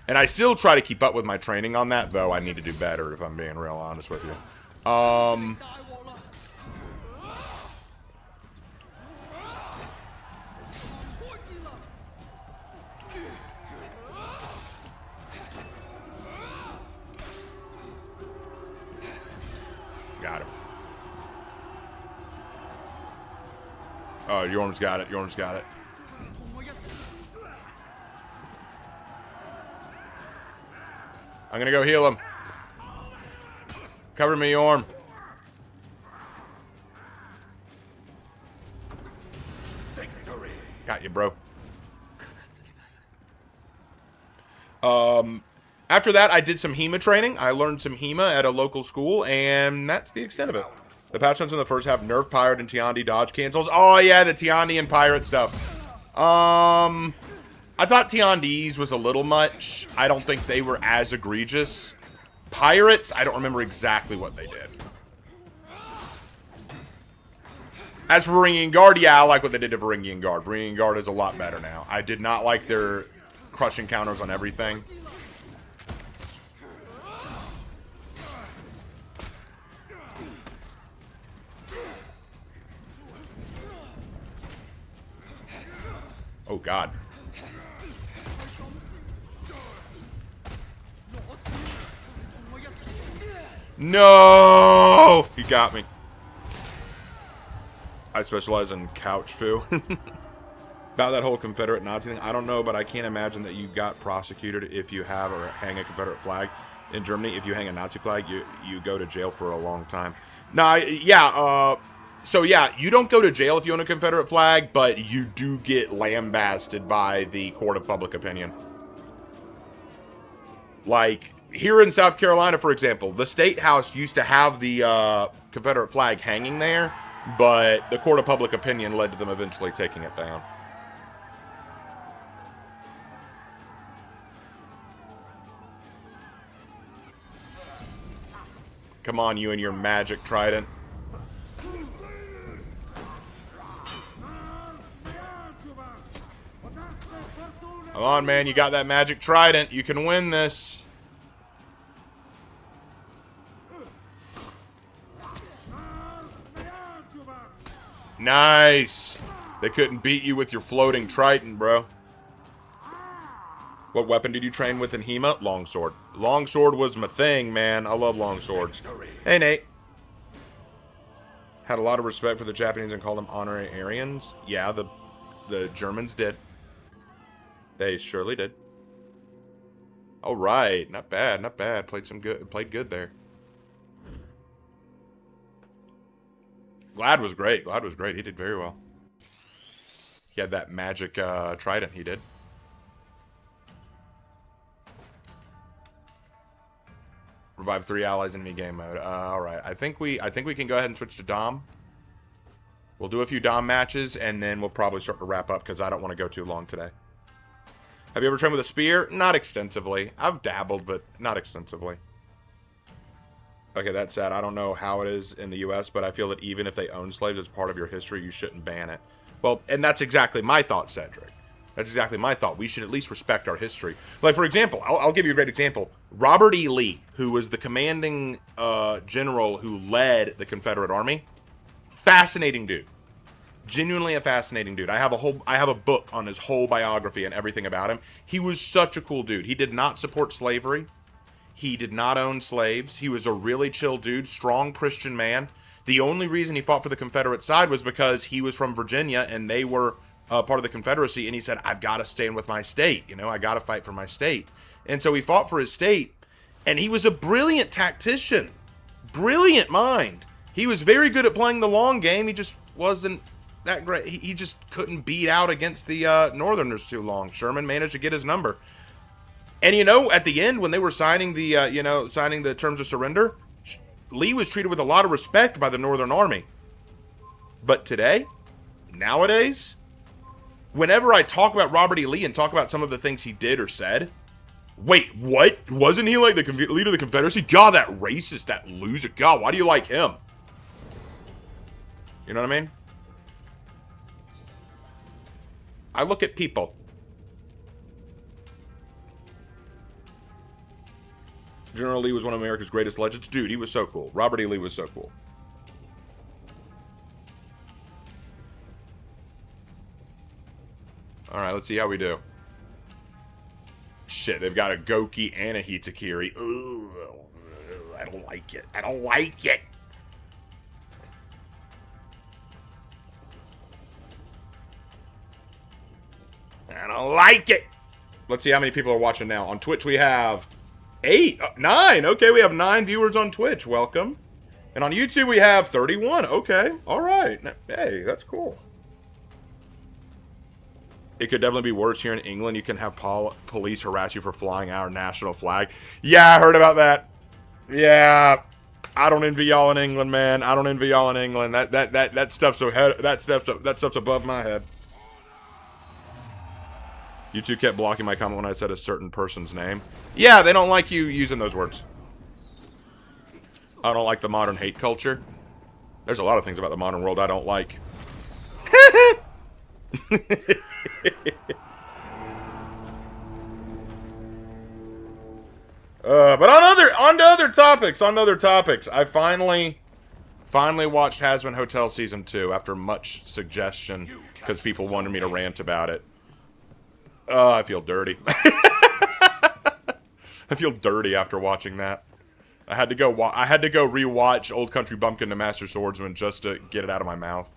And I still try to keep up with my training on that, though I need to do better, if I'm being real honest with you. Got him. Oh, Yorm's got it. Yorm's got it. I'm gonna go heal him. Cover me, Yorm. Victory. Got you, bro. After that, I did some HEMA training. I learned some HEMA at a local school, and that's the extent of it. The patch notes in the first half, nerf pirate and Tiandi dodge cancels. Oh, yeah, the Tiandi and pirate stuff. I I thought Tiandes was a little much. I don't think they were as egregious. Pirates, I don't remember exactly what they did. As for Varangian Guard, yeah, I like what they did to Varangian Guard. Varangian Guard is a lot better now. I did not like their crushing counters on everything. Oh, God. No! He got me. I specialize in couch foo. About that whole Confederate Nazi thing, I don't know, but I can't imagine that you got prosecuted if you have or hang a Confederate flag. In Germany, if you hang a Nazi flag, you go to jail for a long time. Nah, yeah, so yeah, you don't go to jail if you own a Confederate flag, but you do get lambasted by the court of public opinion. Like, here in South Carolina, for example, the State House used to have the Confederate flag hanging there, but the court of public opinion led to them eventually taking it down. Come on, you and your magic trident. Come on, man, you got that magic trident. You can win this. Nice. They couldn't beat you with your floating trident, bro. What weapon did you train with in HEMA? Longsword. Longsword was my thing, man. I love longswords. Hey, Nate. Had a lot of respect for the Japanese and called them honorary Aryans. Yeah, the Germans did. They surely did. All right, not bad, not bad. Played good there. Glad was great. Glad was great. He did very well. He had that magic trident. He did. Revive 3 allies in enemy game mode. All right. I think we can go ahead and switch to Dom. We'll do a few Dom matches and then we'll probably start to wrap up because I don't want to go too long today. Have you ever trained with a spear? Not extensively. I've dabbled, but not extensively. Okay, that's sad. I don't know how it is in the U.S., but I feel that even if they own slaves as part of your history, you shouldn't ban it. Well, and that's exactly my thought, Cedric. That's exactly my thought. We should at least respect our history. Like, for example, I'll give you a great example. Robert E. Lee, who was the commanding general who led the Confederate Army. Fascinating dude. Genuinely a fascinating dude. I have a book on his whole biography and everything about him. He was such a cool dude. He did not support slavery. He did not own slaves. He was a really chill dude, strong Christian man. The only reason he fought for the Confederate side was because he was from Virginia and they were part of the Confederacy, and he said, I've got to stand with my state. You know, I got to fight for my state. And so he fought for his state, and he was a brilliant tactician. Brilliant mind. He was very good at playing the long game. He just wasn't that great. He just couldn't beat out against the Northerners too long. Sherman managed to get his number. And, you know, at the end, when they were signing the, signing the terms of surrender, Lee was treated with a lot of respect by the Northern Army. But today, nowadays, whenever I talk about Robert E. Lee and talk about some of the things he did or said, wait, what? Wasn't he like the leader of the Confederacy? God, that racist, that loser. God, why do you like him? You know what I mean? I look at people. General Lee was one of America's greatest legends. Dude, he was so cool. Robert E. Lee was so cool. Alright, let's see how we do. Shit, they've got a Goki and a Hitakiri. Ooh, I don't like it. I don't like it. I don't like it. Let's see how many people are watching now. On Twitch we have 9. Okay, we have 9 viewers on Twitch. Welcome. And on YouTube we have 31. Okay, all right. Hey, that's cool. It could definitely be worse here in England. You can have police harass you for flying our national flag. Yeah, I heard about that. Yeah, I don't envy y'all in England, man. I don't envy y'all in England. That stuff's above my head. You two kept blocking my comment when I said a certain person's name. Yeah, they don't like you using those words. I don't like the modern hate culture. There's a lot of things about the modern world I don't like. But on to other topics. I finally watched Hazbin Hotel Season 2 after much suggestion because people wanted me to rant about it. I feel dirty. I feel dirty after watching that. I had to go rewatch Old Country Bumpkin to Master Swordsman just to get it out of my mouth.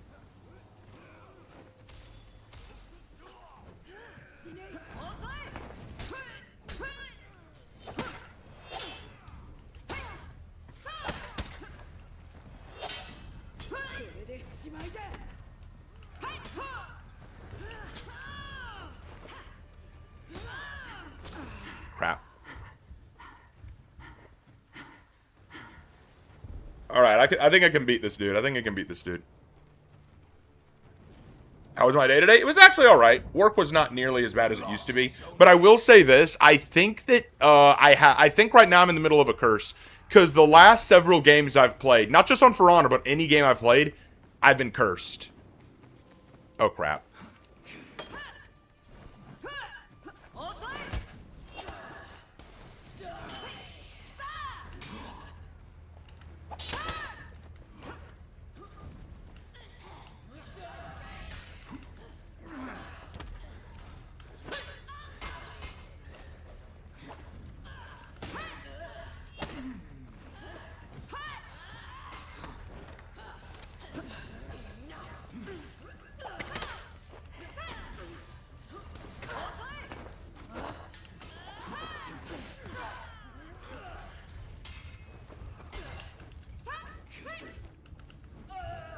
Crap. Alright, I think I can beat this dude. How was my day today? It was actually alright. Work was not nearly as bad as it used to be. But I will say this. I think that, I think right now I'm in the middle of a curse. Because the last several games I've played, not just on For Honor, but any game I've played, I've been cursed. Oh, crap.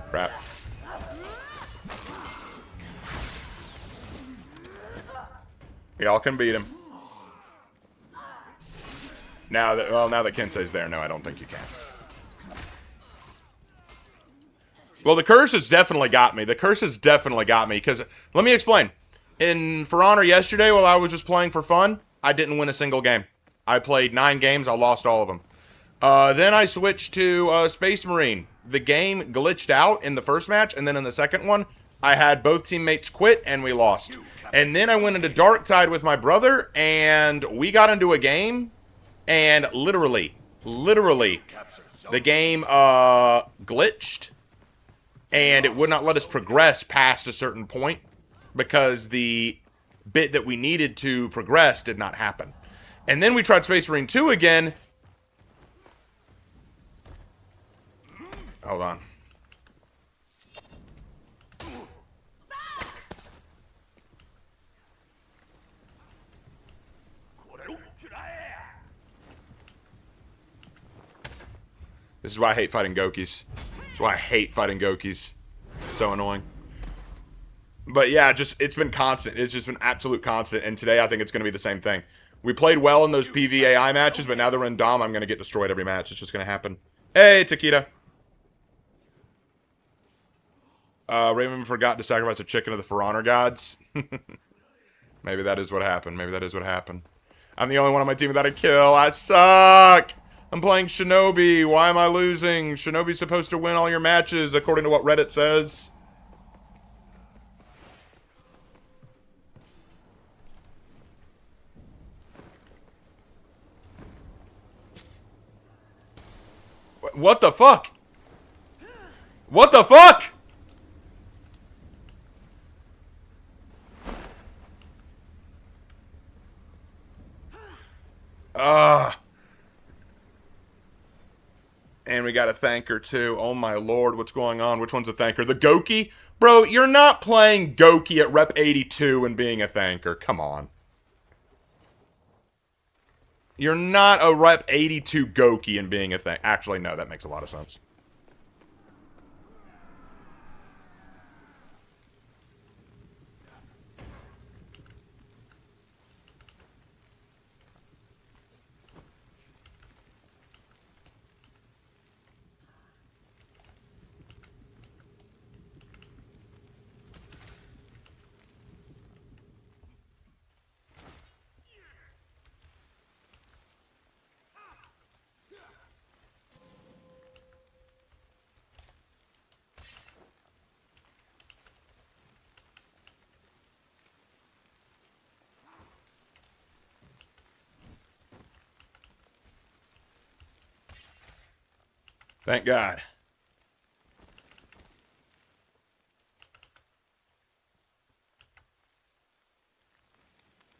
Crap. Y'all can beat him. Now that Kensei's there, no, I don't think you can. Well, the curse has definitely got me. Because, let me explain. In For Honor yesterday, while I was just playing for fun, I didn't win a single game. I played 9 games, I lost all of them. Then I switched to Space Marine. The game glitched out in the first match, and then in the second one, I had both teammates quit, and we lost. And then I went into Darktide with my brother, and we got into a game, and literally, the game glitched, and it would not let us progress past a certain point, because the bit that we needed to progress did not happen. And then we tried Space Marine 2 again. Hold on. This is why I hate fighting Gokis. So annoying. But yeah, it's been constant. It's just been absolute constant. And today I think it's going to be the same thing. We played well in those PvAI matches, but now that we're in Dom, I'm going to get destroyed every match. It's just going to happen. Hey, Takeda. Raymond forgot to sacrifice a chicken to the For Honor gods. Maybe that is what happened. I'm the only one on my team without a kill. I suck. I'm playing Shinobi. Why am I losing? Shinobi's supposed to win all your matches, according to what Reddit says. What the fuck? What the fuck? And we got a thanker too. Oh my lord, what's going on? Which one's a thanker? The Goki? Bro, you're not playing Goki at rep 82 and being a thanker. Come on. You're not a rep 82 Goki and being a thanker. Actually, no, that makes a lot of sense. Thank God.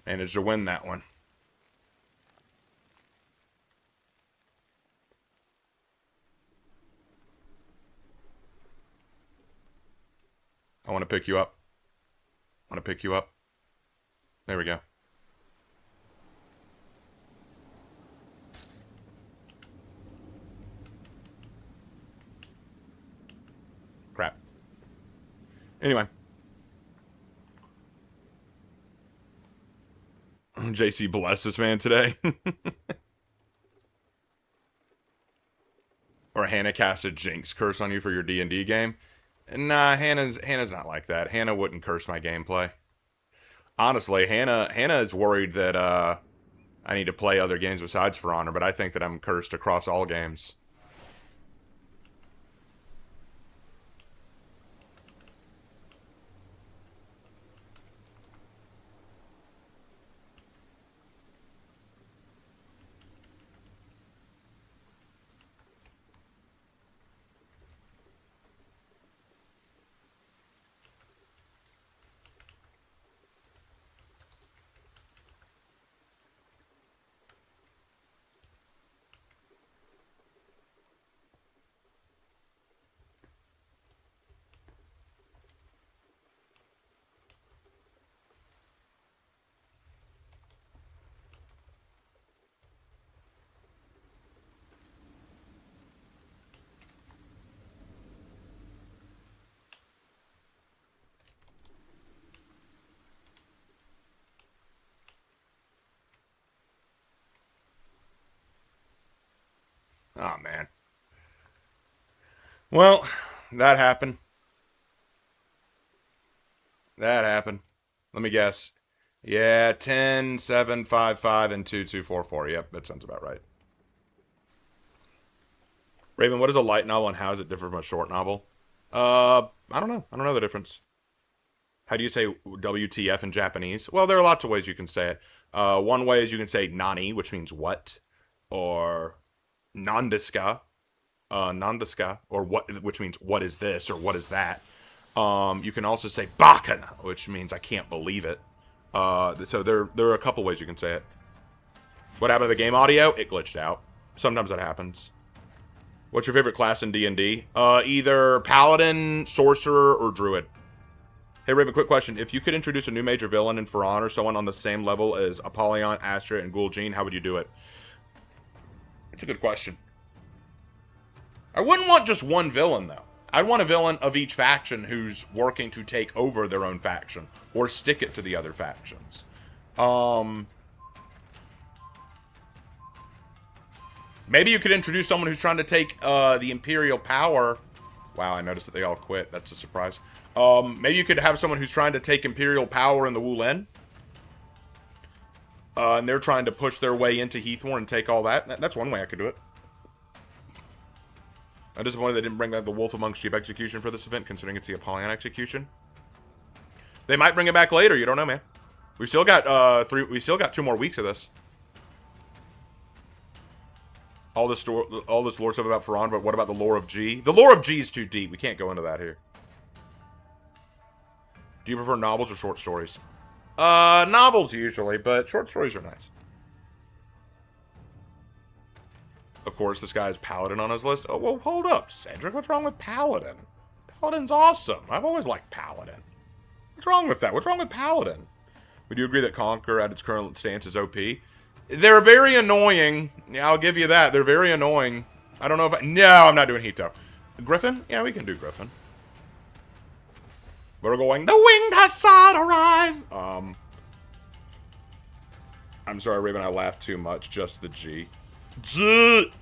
Managed to win that one. I want to pick you up. I want to pick you up. There we go. Crap. Anyway. JC blessed this man today. Or Hannah cast a jinx curse on you for your D&D game. Nah, Hannah's not like that. Hannah wouldn't curse my gameplay. Honestly, Hannah is worried that I need to play other games besides For Honor, but I think that I'm cursed across all games. Oh, man. Well, that happened. That happened. Let me guess. Yeah, 10, 7, 5, 5, and 2, 2, 4, 4. Yep, that sounds about right. Raven, what is a light novel and how does it differ from a short novel? I don't know. I don't know the difference. How do you say WTF in Japanese? Well, there are lots of ways you can say it. One way is you can say nani, which means what, or nandeska, or what, which means what is this or what is that. You can also say bakana, which means I can't believe it. So there are a couple ways you can say it. What happened to the game audio? It glitched out. Sometimes that happens. What's your favorite class in D&D? Either Paladin, Sorcerer, or Druid. Hey, Raven, quick question. If you could introduce a new major villain in For Honor, someone on the same level as Apollyon, Astra, and Gul'Jin, how would you do it? It's a good question. I wouldn't want just one villain, though. I'd want a villain of each faction who's working to take over their own faction, or stick it to the other factions. Maybe you could introduce someone who's trying to take the Imperial power. Wow, I noticed that they all quit. That's a surprise. Maybe you could have someone who's trying to take Imperial power in the Wulin. And they're trying to push their way into Heathmore and take all that. That's one way I could do it. I'm disappointed they didn't bring back the Wolf Among Sheep execution for this event, considering it's the Apollyon execution. They might bring it back later. You don't know, man. We still got We still got 2 more weeks of this. All this lore stuff about For Honor, but what about the lore of G? The lore of G is too deep. We can't go into that here. Do you prefer novels or short stories? Novels usually, but short stories are nice. Of course, this guy has Paladin on his list. Oh, well, hold up, Cedric. What's wrong with Paladin? Paladin's awesome. I've always liked Paladin. What's wrong with that? What's wrong with Paladin? Would you agree that Conquer at its current stance is OP? They're very annoying. Yeah, I'll give you that. They're very annoying. I don't know if no, I'm not doing Hito. Griffin? Yeah, we can do Griffin. We're going, the winged Hassan arrive! I'm sorry, Raven, I laughed too much. Just the G. G.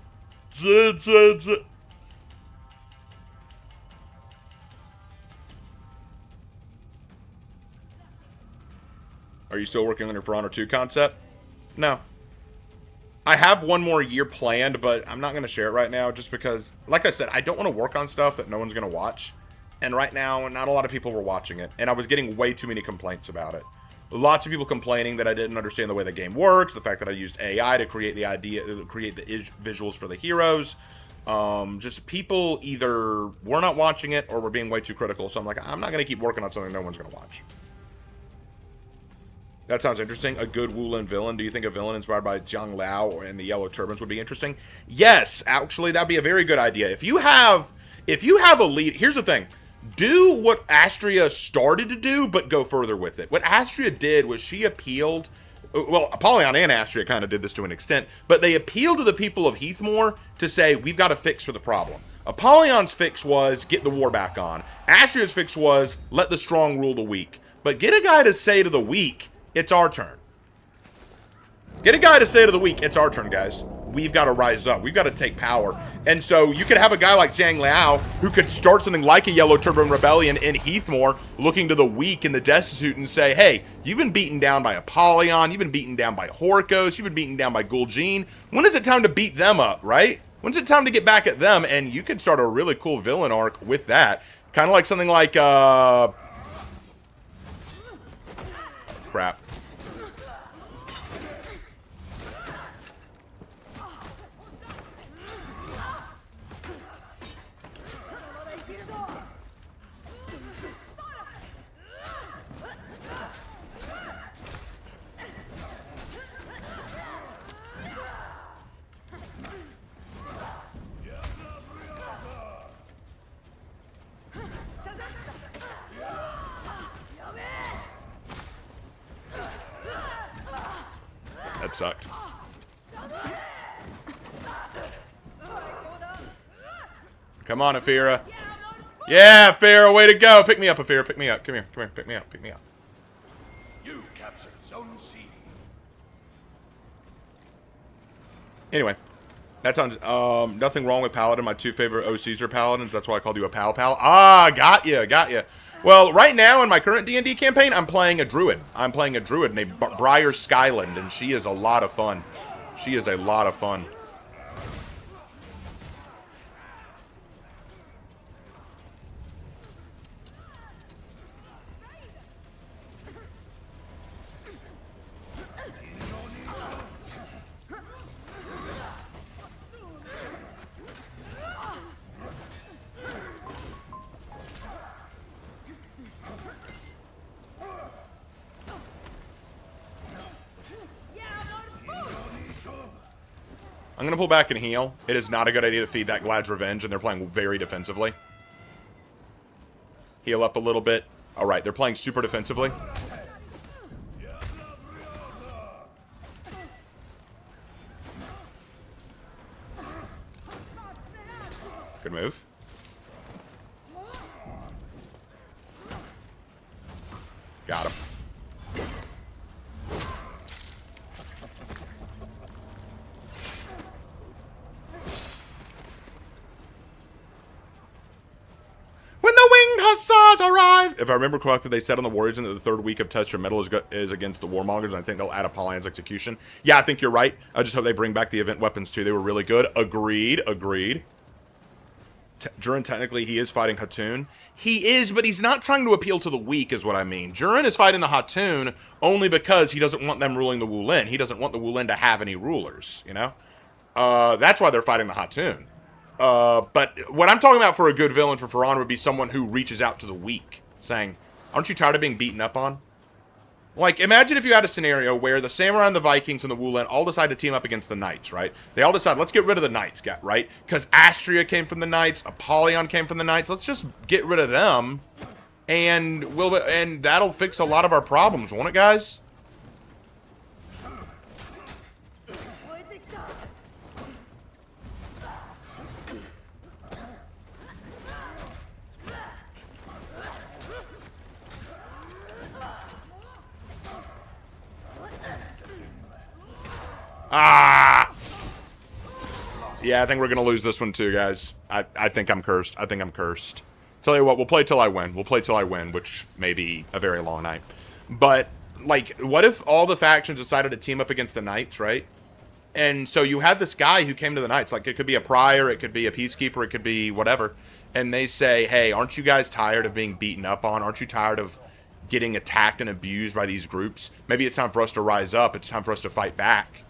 Are you still working on your For Honor 2 concept? No. I have one more year planned, but I'm not going to share it right now just because, like I said, I don't want to work on stuff that no one's going to watch. And right now, not a lot of people were watching it. And I was getting way too many complaints about it. Lots of people complaining that I didn't understand the way the game works, the fact that I used AI to create the visuals for the heroes. Just people either we're not watching it or we're being way too critical. So I'm like, I'm not going to keep working on something no one's going to watch. That sounds interesting. A good Wulin villain. Do you think a villain inspired by Jiang Lao and the Yellow Turbans would be interesting? Yes, actually, that'd be a very good idea. If you have a lead, here's the thing. Do what Astria started to do, but go further with it. What Astria did was she appealed. Well, Apollyon and Astria kind of did this to an extent, but they appealed to the people of Heathmoor to say, we've got a fix for the problem. Apollyon's fix was get the war back on. Astria's fix was let the strong rule the weak. But get a guy to say to the weak, it's our turn. Get a guy to say to the weak, it's our turn, guys. We've got to rise up. We've got to take power. And so you could have a guy like Zhang Liao who could start something like a Yellow Turban Rebellion in Heathmoor, looking to the weak and the destitute and say, hey, you've been beaten down by Apollyon. You've been beaten down by Horkos. You've been beaten down by Gul'jin. When is it time to beat them up, right? When's it time to get back at them? And you could start a really cool villain arc with that. Kind of like something like, crap. That sucked. Come on, Afira. Yeah, Afira, way to go. Pick me up, Afira. Pick me up. Come here. Come here. Pick me up. Pick me up. You captured Zone C. Anyway, that sounds nothing wrong with Paladin. My two favorite OCs are Paladins. That's why I called you a pal. Ah, got ya, got ya. Well, right now in my current D&D campaign, I'm playing a druid. I'm playing a druid named Briar Skyland, and she is a lot of fun. She is a lot of fun. I'm going to pull back and heal. It is not a good idea to feed that Glad's Revenge, and they're playing very defensively. Heal up a little bit. All right, they're playing super defensively. Good move. Got him. When the winged hussars arrive! If I remember correctly, they said on the Warriors that the third week of Test Your Metal is against the Warmongers, and I think they'll add Apollyon's Execution. Yeah, I think you're right. I just hope they bring back the event weapons, too. They were really good. Agreed. Agreed. Jurin, technically, he is fighting Hatun. He is, but he's not trying to appeal to the weak, is what I mean. Jurin is fighting the Hatun only because he doesn't want them ruling the Wulin. He doesn't want the Wulin to have any rulers, you know? That's why they're fighting the Hatun. But what I'm talking about for a good villain for Faran would be someone who reaches out to the weak, saying, aren't you tired of being beaten up on? Like, imagine if you had a scenario where the Samurai and the Vikings and the Wulin all decide to team up against the Knights, right? They all decide, let's get rid of the Knights, right? Because Astria came from the Knights, Apollyon came from the Knights. Let's just get rid of them, and that'll fix a lot of our problems, won't it, guys? Ah! Yeah, I think we're going to lose this one too, guys. I think I'm cursed. I think I'm cursed. Tell you what, we'll play till I win. We'll play till I win, which may be a very long night. But, like, what if all the factions decided to team up against the Knights, right? And so you had this guy who came to the Knights. Like, it could be a prior, it could be a peacekeeper, it could be whatever. And they say, hey, aren't you guys tired of being beaten up on? Aren't you tired of getting attacked and abused by these groups? Maybe it's time for us to rise up. It's time for us to fight back.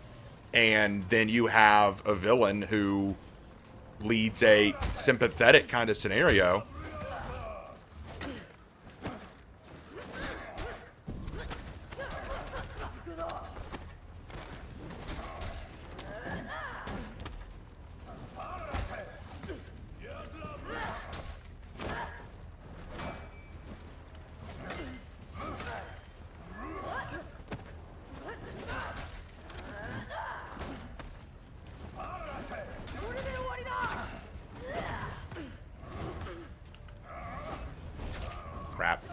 And then you have a villain who leads a sympathetic kind of scenario. Crap.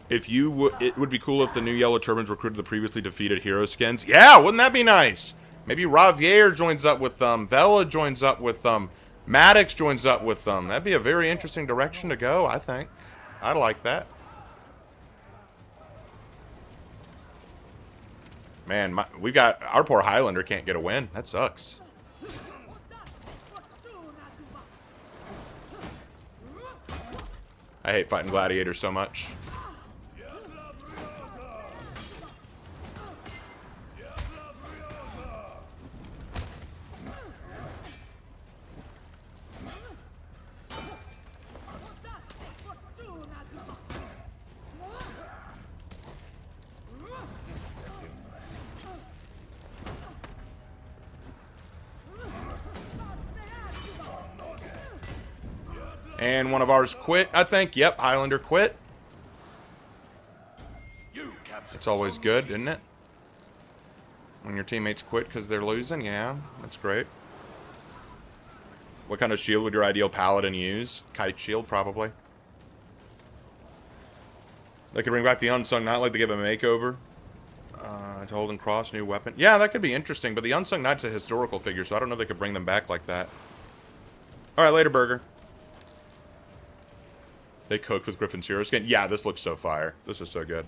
If you would, it would be cool if the new Yellow Turbans recruited the previously defeated hero skins. Yeah, wouldn't that be nice? Maybe Ravier joins up with them. Vela joins up with them. Maddox joins up with them. That'd be a very interesting direction to go, I think. I like that. Man, we've got... Our poor Highlander can't get a win. That sucks. I hate fighting gladiators so much. And one of ours quit, I think. Yep, Highlander quit. It's always good, isn't it? When your teammates quit because they're losing, yeah, that's great. What kind of shield would your ideal paladin use? Kite shield, probably. They could bring back the Unsung Knight, like they give a makeover. To hold and cross, new weapon. Yeah, that could be interesting, but the Unsung Knight's a historical figure, so I don't know if they could bring them back like that. Alright, later, Burger. They cooked with Griffin's hero skin. Yeah, this looks so fire. This is so good.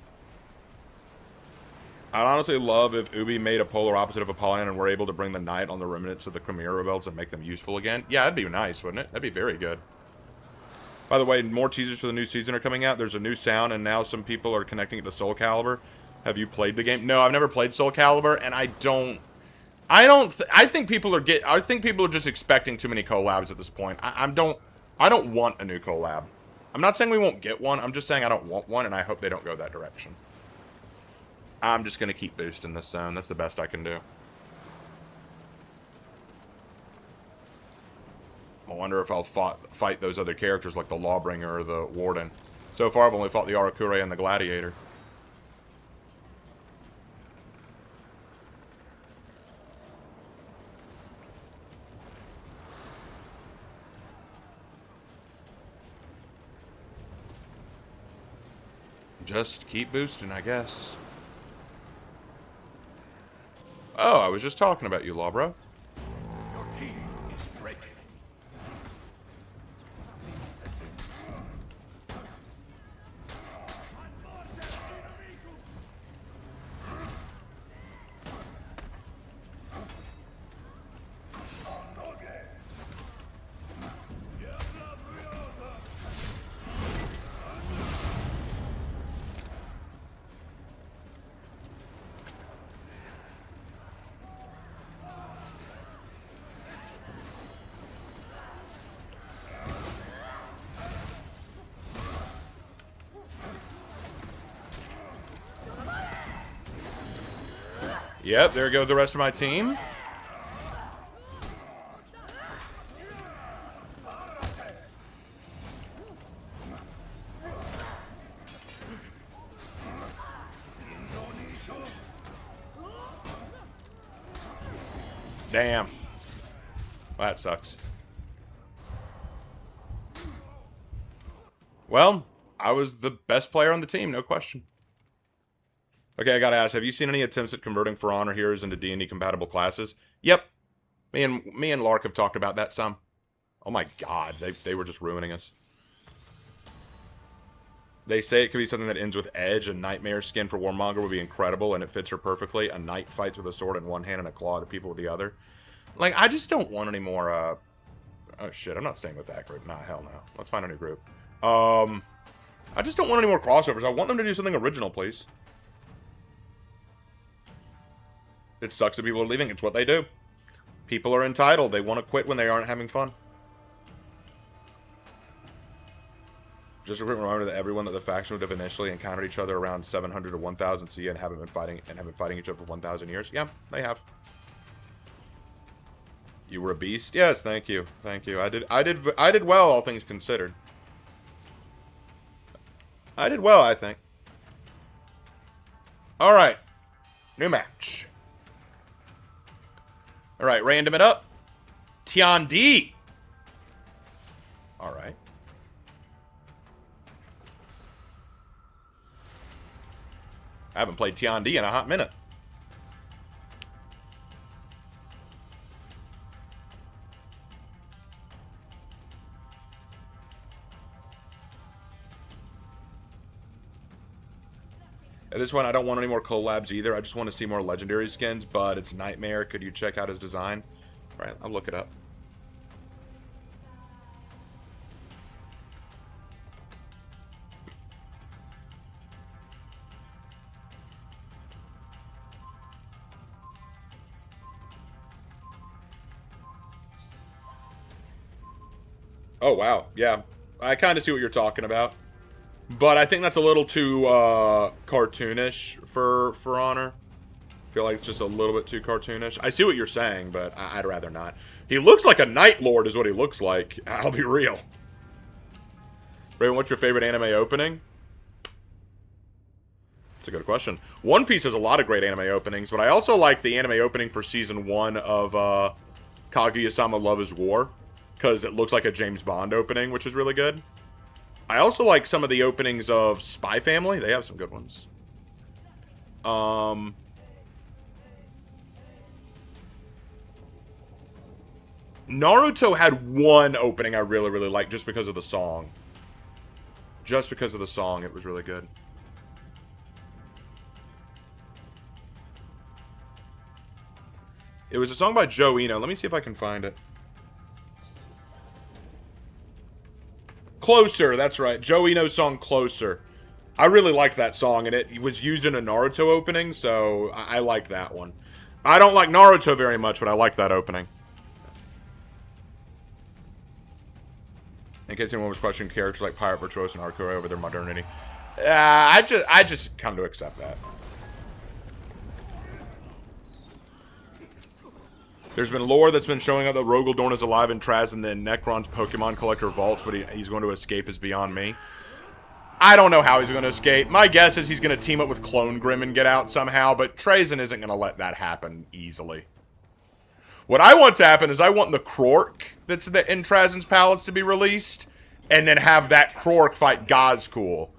I'd honestly love if Ubi made a polar opposite of Apollyon and were able to bring the Knight on the remnants of the Crimea Rebels and make them useful again. Yeah, that'd be nice, wouldn't it? That'd be very good. By the way, more teasers for the new season are coming out. There's a new sound, and now some people are connecting it to Soul Calibur. Have you played the game? No, I've never played Soul Calibur, and I think people are just expecting too many collabs at this point. I don't want a new collab. I'm not saying we won't get one. I'm just saying I don't want one, and I hope they don't go that direction. I'm just going to keep boosting this zone. That's the best I can do. I wonder if I'll fight those other characters like the Lawbringer or the Warden. So far, I've only fought the Arakure and the Gladiator. Just keep boosting, I guess. Oh, I was just talking about you, Lawbro. Your team is breaking. Yep, there goes the rest of my team. Damn. Well, that sucks. Well, I was the best player on the team, no question. Okay, I gotta ask, have you seen any attempts at converting For Honor heroes into D&D compatible classes? Yep. Me and Lark have talked about that some. Oh my god, they were just ruining us. They say it could be something that ends with Edge. A Nightmare skin for Warmonger would be incredible, and it fits her perfectly. A knight fights with a sword in one hand and a claw to people with the other. Like, I just don't want any more, oh shit, I'm not staying with that group. Nah, hell no. Let's find a new group. I just don't want any more crossovers. I want them to do something original, please. It sucks that people are leaving. It's what they do. People are entitled. They want to quit when they aren't having fun. Just a quick reminder that everyone that the faction would have initially encountered each other around 700 to 1,000 CE and haven't been fighting each other for 1,000 years. Yeah, they have. You were a beast. Yes, thank you, thank you. I did well, all things considered. I did well, I think. All right, new match. All right, random it up. Tian D. All right. I haven't played Tian D in a hot minute. At this one, I don't want any more collabs either. I just want to see more legendary skins, but it's Nightmare. Could you check out his design? All right, I'll look it up. Oh, wow. Yeah. I kind of see what you're talking about. But I think that's a little too cartoonish for Honor. I feel like it's just a little bit too cartoonish. I see what you're saying, but I'd rather not. He looks like a Night Lord is what he looks like. I'll be real. Raven, what's your favorite anime opening? That's a good question. One Piece has a lot of great anime openings, but I also like the anime opening for Season 1 of Kaguya-sama Love is War, because it looks like a James Bond opening, which is really good. I also like some of the openings of Spy Family. They have some good ones. Naruto had one opening I really, really liked just because of the song. Just because of the song, it was really good. It was a song by Joe Eno. Let me see if I can find it. Closer, that's right. Joe Eno's song Closer. I really liked that song, and it was used in a Naruto opening, so I like that one. I don't like Naruto very much, but I like that opening. In case anyone was questioning characters like Pirate Virtuoso and Arcuro over their modernity. I just come to accept that. There's been lore that's been showing up that Rogaldorn is alive in Traz and then Necron's Pokemon Collector vaults, but he's going to escape is beyond me. I don't know how he's going to escape. My guess is he's going to team up with Clone Grim and get out somehow, but Trazen isn't going to let that happen easily. What I want to happen is I want the Krork that's in Trazen's palace to be released, and then have that Krork fight Gazcool.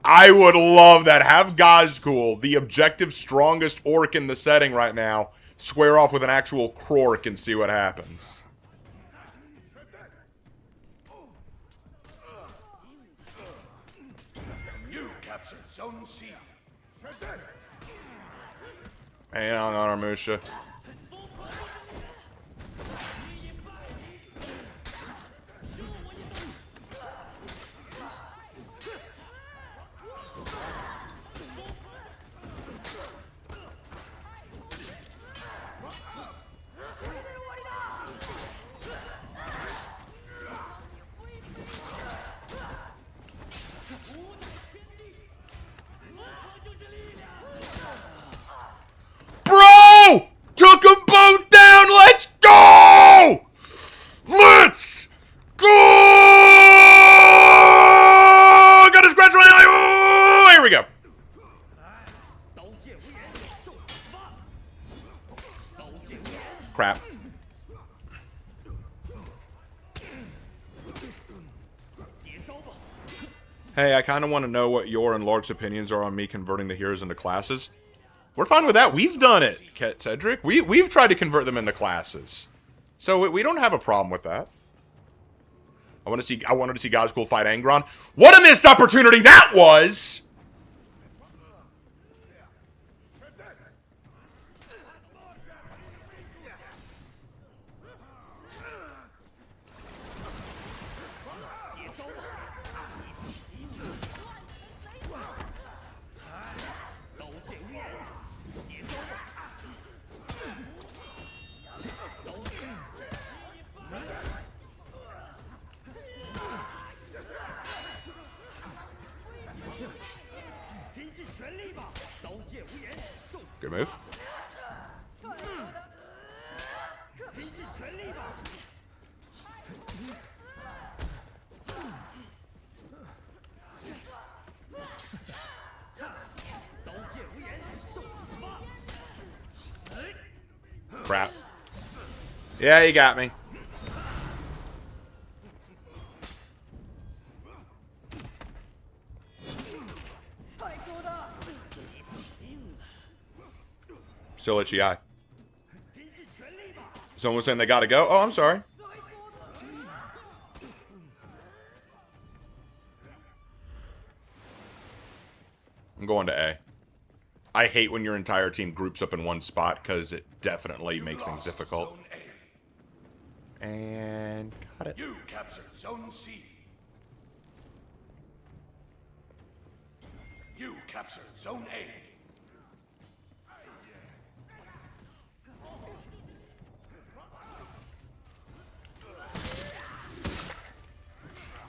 I would love that. Have Gazcool, the objective strongest orc in the setting right now, square off with an actual Krork and see what happens. You captured Zone C. Hang on, Armusha. Bro! Took them both down! Let's go! Let's go! Got to scratch my eye! Oh, here we go. Crap. Hey, I kind of want to know what your and Lark's opinions are on me converting the heroes into classes. We're fine with that. We've done it, Cedric. We've tried to convert them into classes. So we don't have a problem with that. I wanted to see Gazcool fight Angron. What a missed opportunity that was! Good move. Crap. Yeah, you got me. Still itchy eye. Someone was saying they gotta go? Oh, I'm sorry. I'm going to A. I hate when your entire team groups up in one spot because it definitely makes things difficult. And got it. You captured Zone C. You captured Zone A.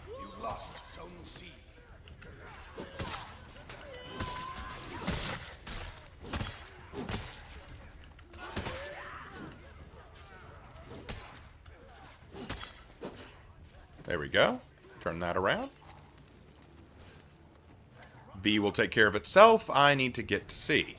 You lost Zone C. There we go. Turn that around. B will take care of itself. I need to get to C.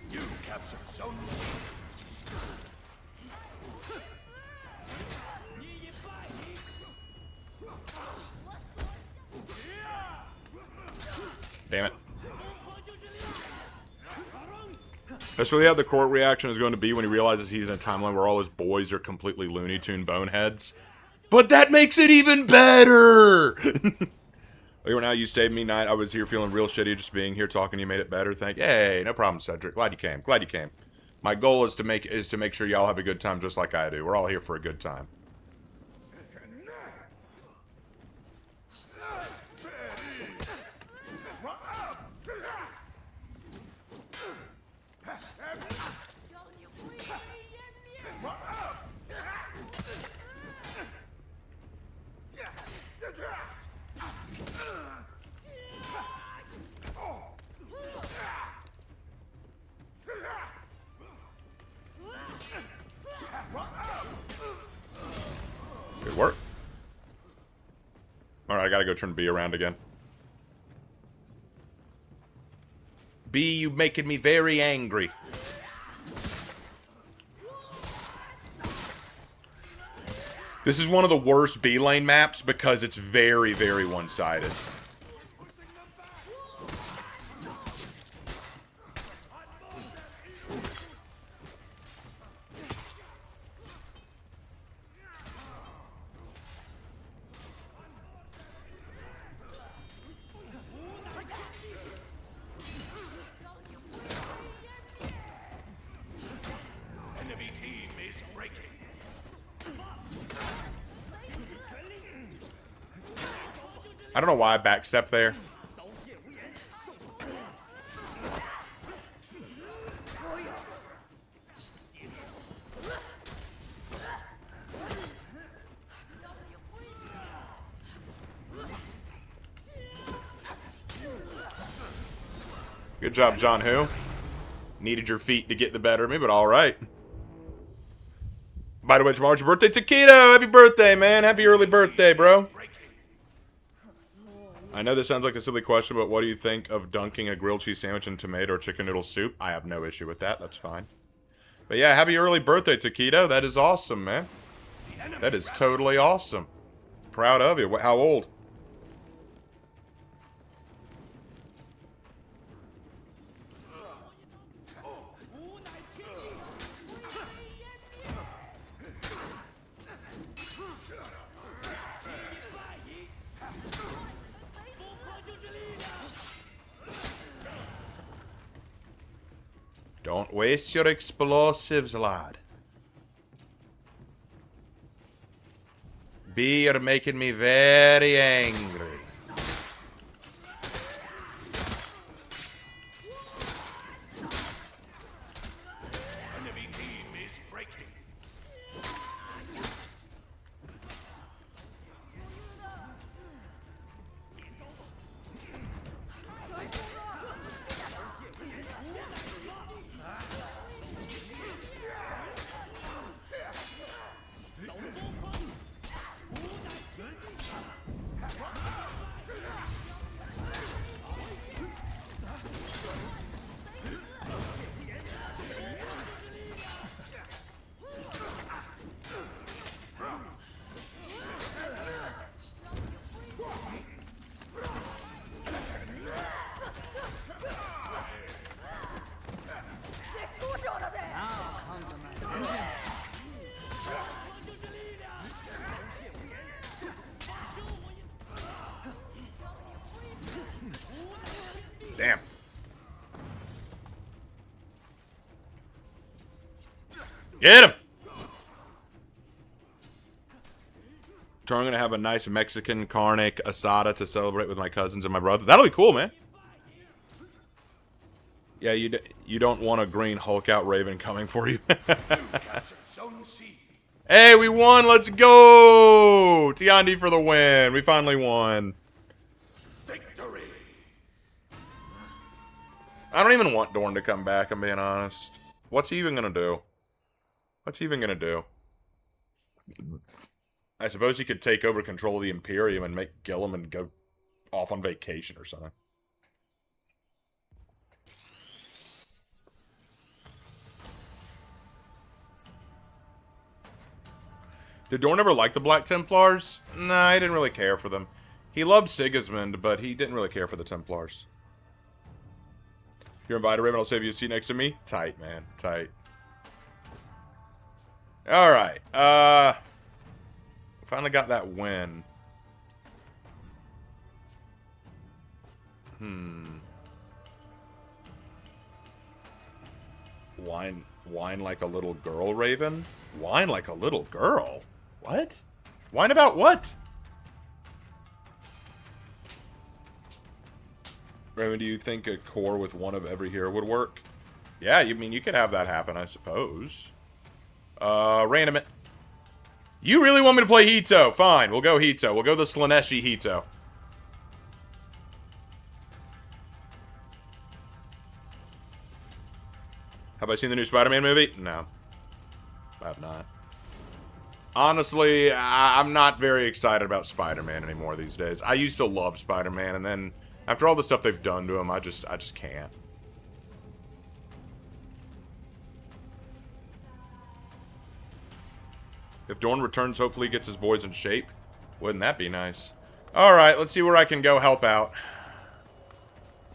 You captured Zone C. Damn it. That's really how the court reaction is going to be when he realizes he's in a timeline where all his boys are completely Looney Tune boneheads. But that makes it even better! Like, now you saved me, Knight. I was here feeling real shitty just being here talking. You made it better. Thank you. Hey, no problem, Cedric. Glad you came. Glad you came. My goal is to make sure y'all have a good time just like I do. We're all here for a good time. Good work. Alright, I gotta go turn B around again. B, you making me very angry. This is one of the worst B lane maps because it's very, very one-sided. Enemy team is breaking. I don't know why I backstepped there. Good job, John Who. Needed your feet to get the better of me, but alright. By the way, tomorrow's your birthday, Taquito! Happy birthday, man! Happy early birthday, bro! I know this sounds like a silly question, but what do you think of dunking a grilled cheese sandwich in tomato or chicken noodle soup? I have no issue with that. That's fine. But yeah, happy early birthday, Taquito. That is awesome, man. That is totally awesome. Proud of you. How old? Don't waste your explosives, lad. B, you're making me very angry. Enemy team is breaking. Damn. Get him! So I'm gonna have a nice Mexican carne asada to celebrate with my cousins and my brother. That'll be cool, man. Yeah, you don't want a green Hulk out Raven coming for you. Capture Zone C. Hey, we won! Let's go! Tiandi for the win. We finally won. Victory. I don't even want Dorn to come back, I'm being honest. What's he even gonna do? What's he even gonna do? I suppose he could take over control of the Imperium and make Gilliman go off on vacation or something. Did Dorn ever like the Black Templars? Nah, he didn't really care for them. He loved Sigismund, but he didn't really care for the Templars. You're invited, Raven. I'll save you a seat next to me. Tight, man. Tight. Alright. Finally got that win. Whine like a little girl, Raven? Whine like a little girl? What? Whine about what? Raven, do you think a core with one of every hero would work? Yeah, you mean you could have that happen, I suppose. Random it. You really want me to play Hito? Fine, we'll go Hito. We'll go the Slaneshi Hito. Have I seen the new Spider-Man movie? No. I have not. Honestly, I'm not very excited about Spider-Man anymore these days. I used to love Spider-Man, and then after all the stuff they've done to him, I just can't. If Dorn returns, hopefully he gets his boys in shape. Wouldn't that be nice? Alright, let's see where I can go help out.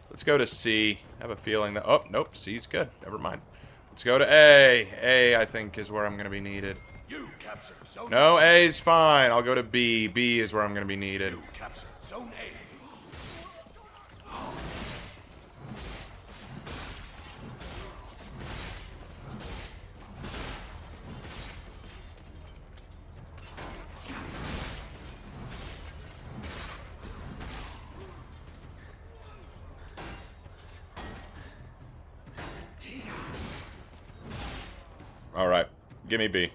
Let's go to C. I have a feeling that... Oh, nope, C's good. Never mind. Let's go to A. A, I think, is where I'm going to be needed. You capture Zone No, C. A's fine. I'll go to B. B is where I'm going to be needed. You capture Zone A. Alright. Give me B.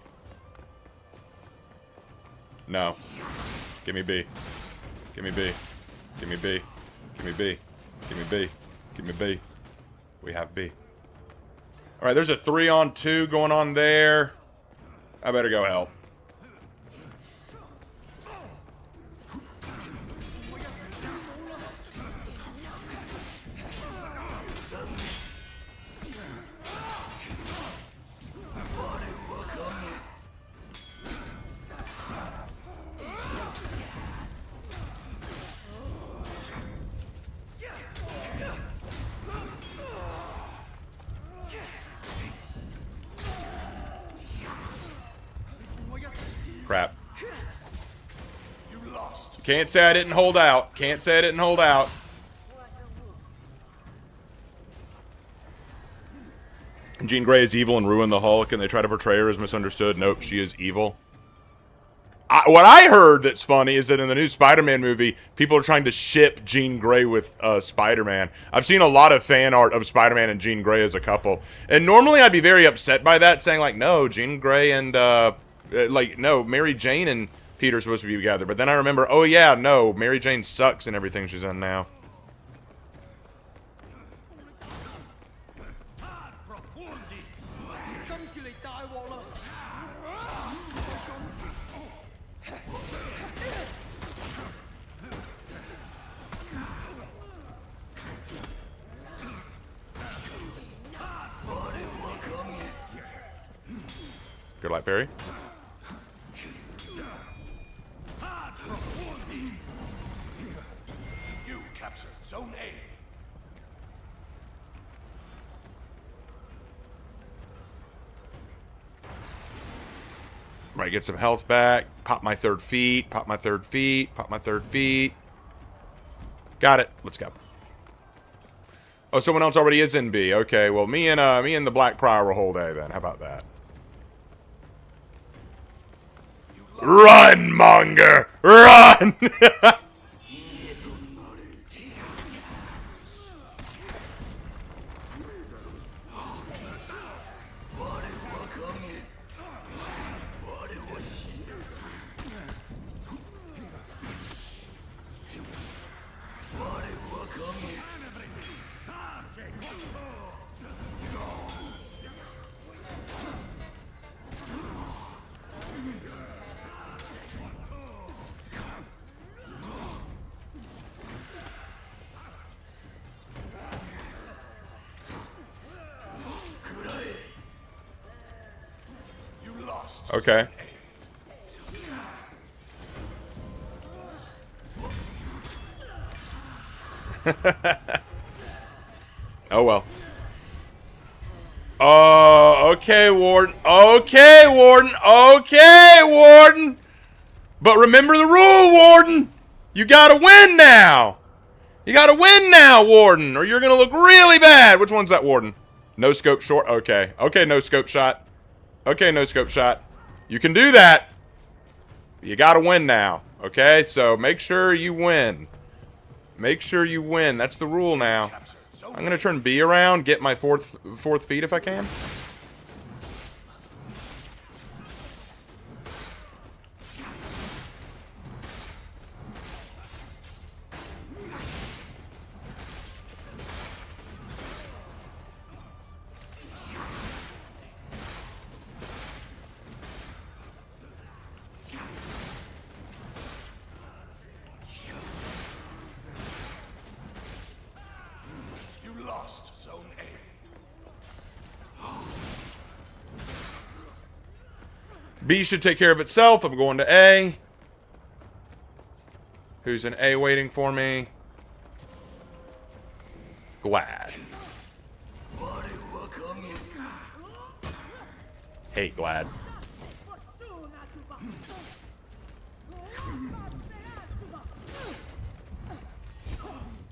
No. Give me B. Give me B. Give me B. Give me B. Give me B. Give me B. We have B. Alright, there's a 3-on-2 going on there. I better go help. Crap. You lost. Can't say I didn't hold out. Can't say I didn't hold out. Jean Grey is evil and ruined the Hulk, and they try to portray her as misunderstood. Nope, she is evil. What I heard that's funny is that in the new Spider-Man movie, people are trying to ship Jean Grey with Spider-Man. I've seen a lot of fan art of Spider-Man and Jean Grey as a couple. And normally I'd be very upset by that, saying like, no, Jean Grey and, no, Mary Jane and Peter's supposed to be together. But then I remember, oh yeah, no, Mary Jane sucks in everything she's in now. Good luck, Barry. You captured Zone A. Right, get some health back. Pop my third feet. Pop my third feet. Pop my third feet. Got it. Let's go. Oh, someone else already is in B. Okay, well, me and the Black Prior will hold A then. How about that? Run, Monger! Run! Okay. Oh well. Oh, okay, Warden. Okay, Warden. Okay, Warden. But remember the rule, Warden. You gotta win now. You gotta win now, Warden, or you're gonna look really bad. Which one's that, Warden? No scope short. Okay. Okay, no scope shot. Okay, no scope shot. You can do that. You gotta win now. Okay, so make sure you win. Make sure you win. That's the rule now. I'm gonna turn B around, get my fourth feet if I can. Lost Zone A. B should take care of itself. I'm going to A. Who's in A waiting for me? Glad. Hate Glad.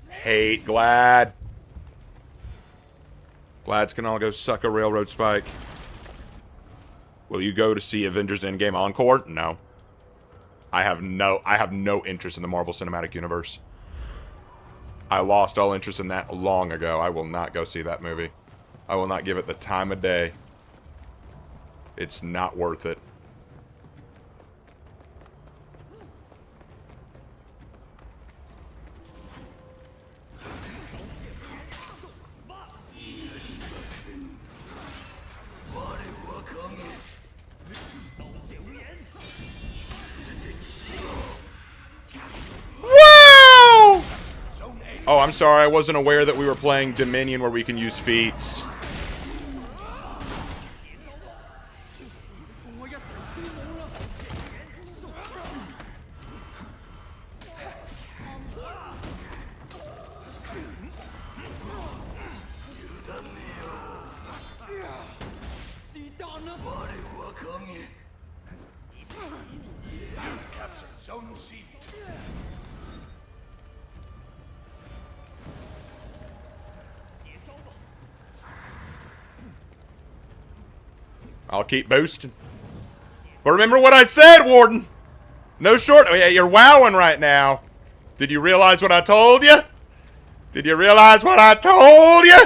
Hate Glad. Glad's can all go suck a railroad spike. Will you go to see Avengers Endgame Encore? No. I have no interest in the Marvel Cinematic Universe. I lost all interest in that long ago. I will not go see that movie. I will not give it the time of day. It's not worth it. Oh, I'm sorry. I wasn't aware that we were playing Dominion where we can use feats. Captured Zone C. I'll keep boosting. But remember what I said, Warden. No short. Oh, yeah, you're wowing right now. Did you realize what I told you? Did you realize what I told you?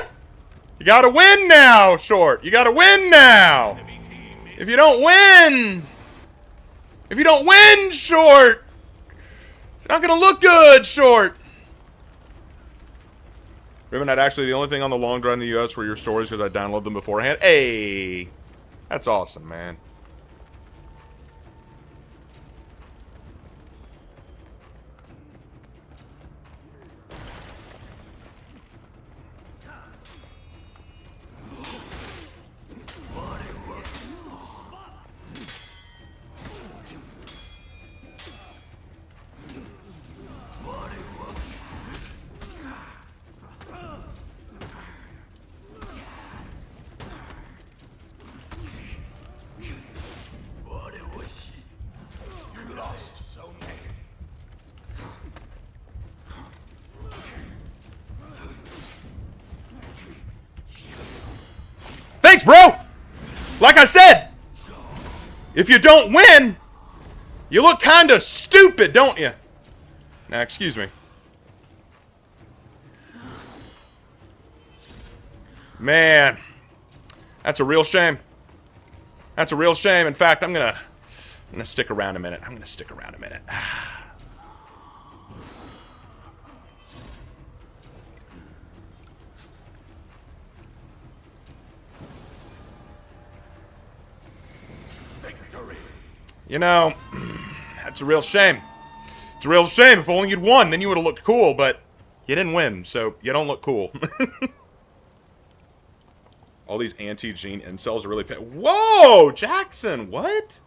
You gotta win now, Short. You gotta win now. If you don't win, Short, it's not gonna look good, Short. Ribbon, that's actually the only thing on the long drive in the U.S. were your stories because I downloaded them beforehand. Hey, that's awesome, man. You lost Zone A. Thanks, bro! Like I said, if you don't win, you look kinda stupid, don't you? Now, excuse me. Man, that's a real shame. That's a real shame. In fact, I'm gonna stick around a minute. Victory. You know, that's a real shame. It's a real shame. If only you'd won, then you would have looked cool, but you didn't win, so you don't look cool. All these anti-Gene incels are really Whoa, Jackson, what?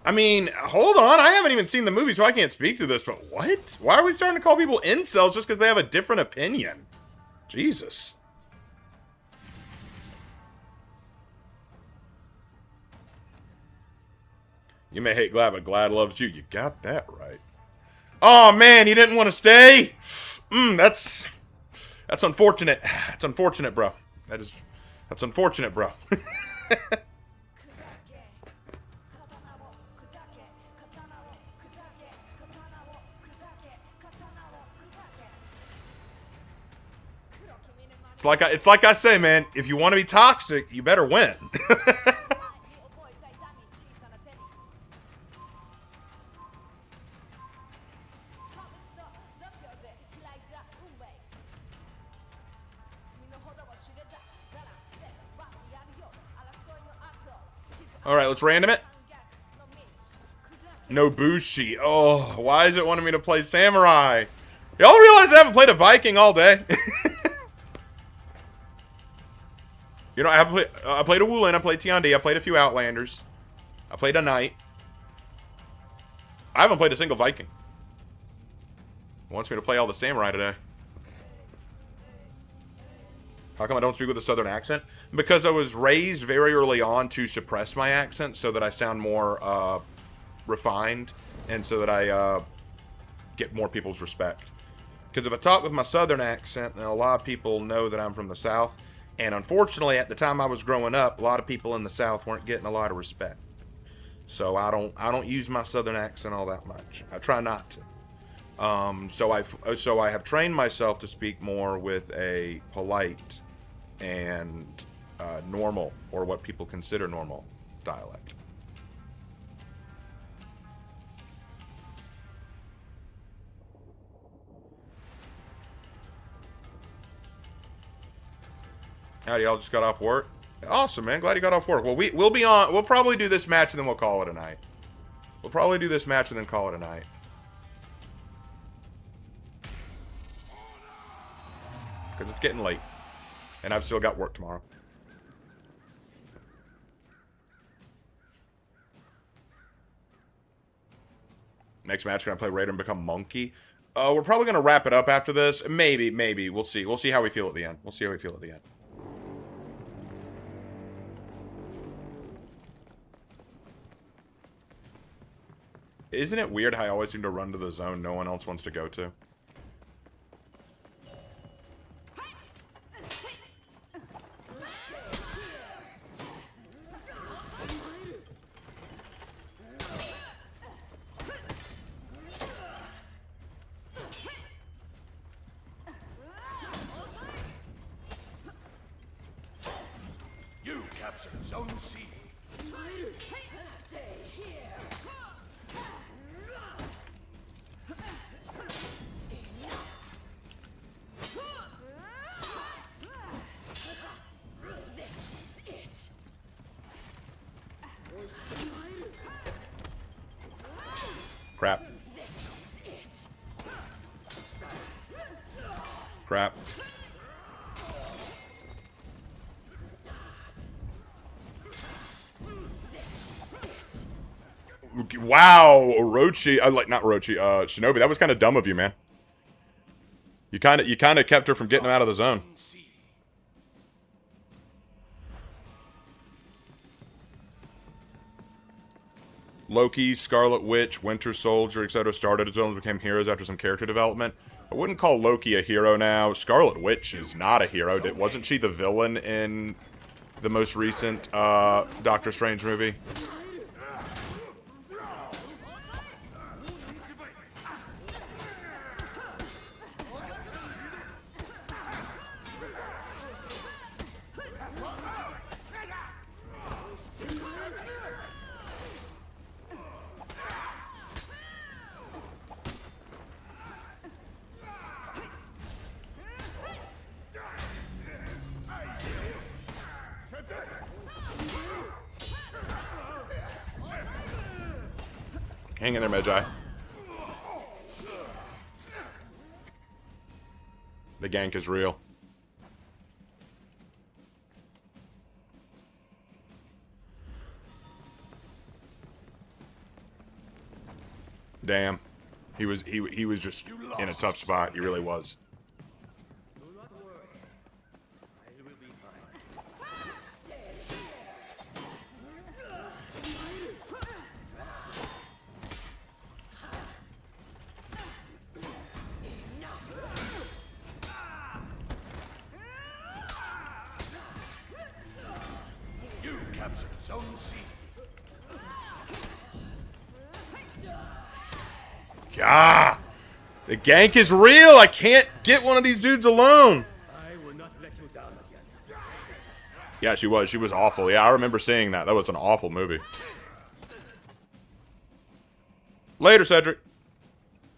I mean, hold on. I haven't even seen the movie, so I can't speak to this, but what? Why are we starting to call people incels just because they have a different opinion? Jesus. You may hate Glad, but Glad loves you. You got that right. Oh, man, you didn't want to stay? That's unfortunate. That's unfortunate, bro. That's unfortunate, bro. It's like I say, man. If you want to be toxic, you better win. All right, let's random it. Nobushi. Oh, why is it wanting me to play Samurai? Y'all realize I haven't played a Viking all day? You know, I played a Wulin, I played Tiandi, I played a few Outlanders. I played a Knight. I haven't played a single Viking. Wants me to play all the Samurai today. How come I don't speak with a southern accent? Because I was raised very early on to suppress my accent so that I sound more refined and so that I get more people's respect. Because if I talk with my southern accent, then a lot of people know that I'm from the South. And unfortunately, at the time I was growing up, a lot of people in the South weren't getting a lot of respect. So I don't use my southern accent all that much. I try not to. So I have trained myself to speak more with a polite and normal, or what people consider normal, dialect. Howdy, y'all just got off work. Awesome, man. Glad you got off work. Well, we'll be on. We'll probably do this match and then we'll call it a night. We'll probably do this match and then call it a night. Because it's getting late. And I've still got work tomorrow. Next match, can I play Raider and become Monkey? We're probably going to wrap it up after this. Maybe. We'll see. We'll see how we feel at the end. Isn't it weird how I always seem to run to the zone no one else wants to go to? captured Zone C. Crap. Crap. Wow, Orochi, not Orochi, Shinobi, that was kind of dumb of you, man. You kind of kept her from getting him out of the zone. Loki, Scarlet Witch, Winter Soldier, etc. started as villains, became heroes after some character development. I wouldn't call Loki a hero now. Scarlet Witch is not a hero. Wasn't she the villain in the most recent Doctor Strange movie? Hang in there, Magi. The gank is real. Damn. He was just in a tough spot. He really was. Zone C. Gah! The gank is real! I can't get one of these dudes alone! I will not let you down again. Yeah, she was. She was awful. Yeah, I remember seeing that. That was an awful movie. Later, Cedric.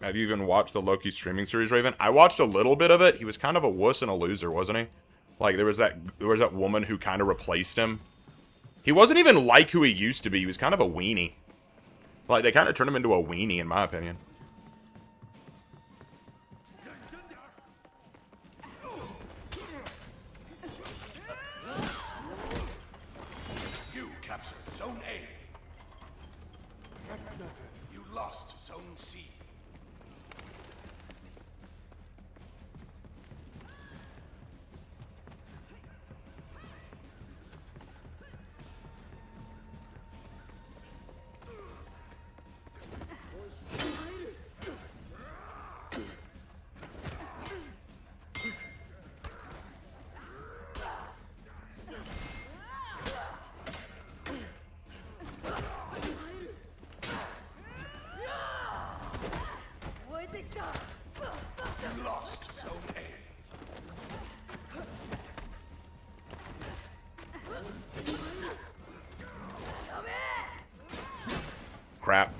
Have you even watched the Loki streaming series, Raven? I watched a little bit of it. He was kind of a wuss and a loser, wasn't he? Like, there was that woman who kind of replaced him. He wasn't even like who he used to be. He was kind of a weenie. Like, they kind of turned him into a weenie, in my opinion. You captured Zone A. You lost Zone C. You lost Zone A. Crap.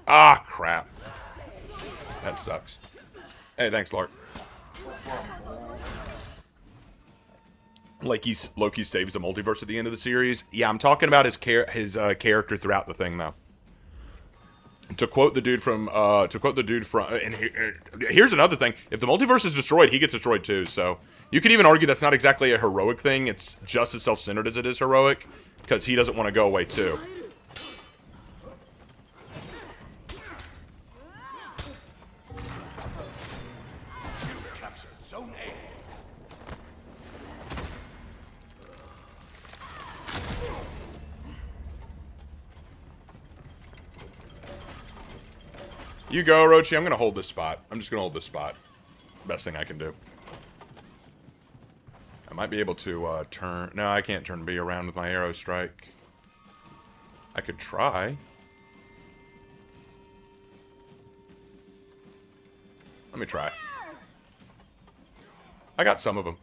Ah, crap. That sucks. Hey, thanks, Lark. Loki saves the multiverse at the end of the series. Yeah, I'm talking about his character throughout the thing, though. To quote the dude from, and here's another thing: if the multiverse is destroyed, he gets destroyed too. So you could even argue that's not exactly a heroic thing. It's just as self-centered as it is heroic, because he doesn't want to go away too. You captured Zone A. You go, Orochi. I'm going to hold this spot. I'm just going to hold this spot. Best thing I can do. I might be able to turn... No, I can't turn B around with my arrow strike. I could try. Let me try. I got some of them.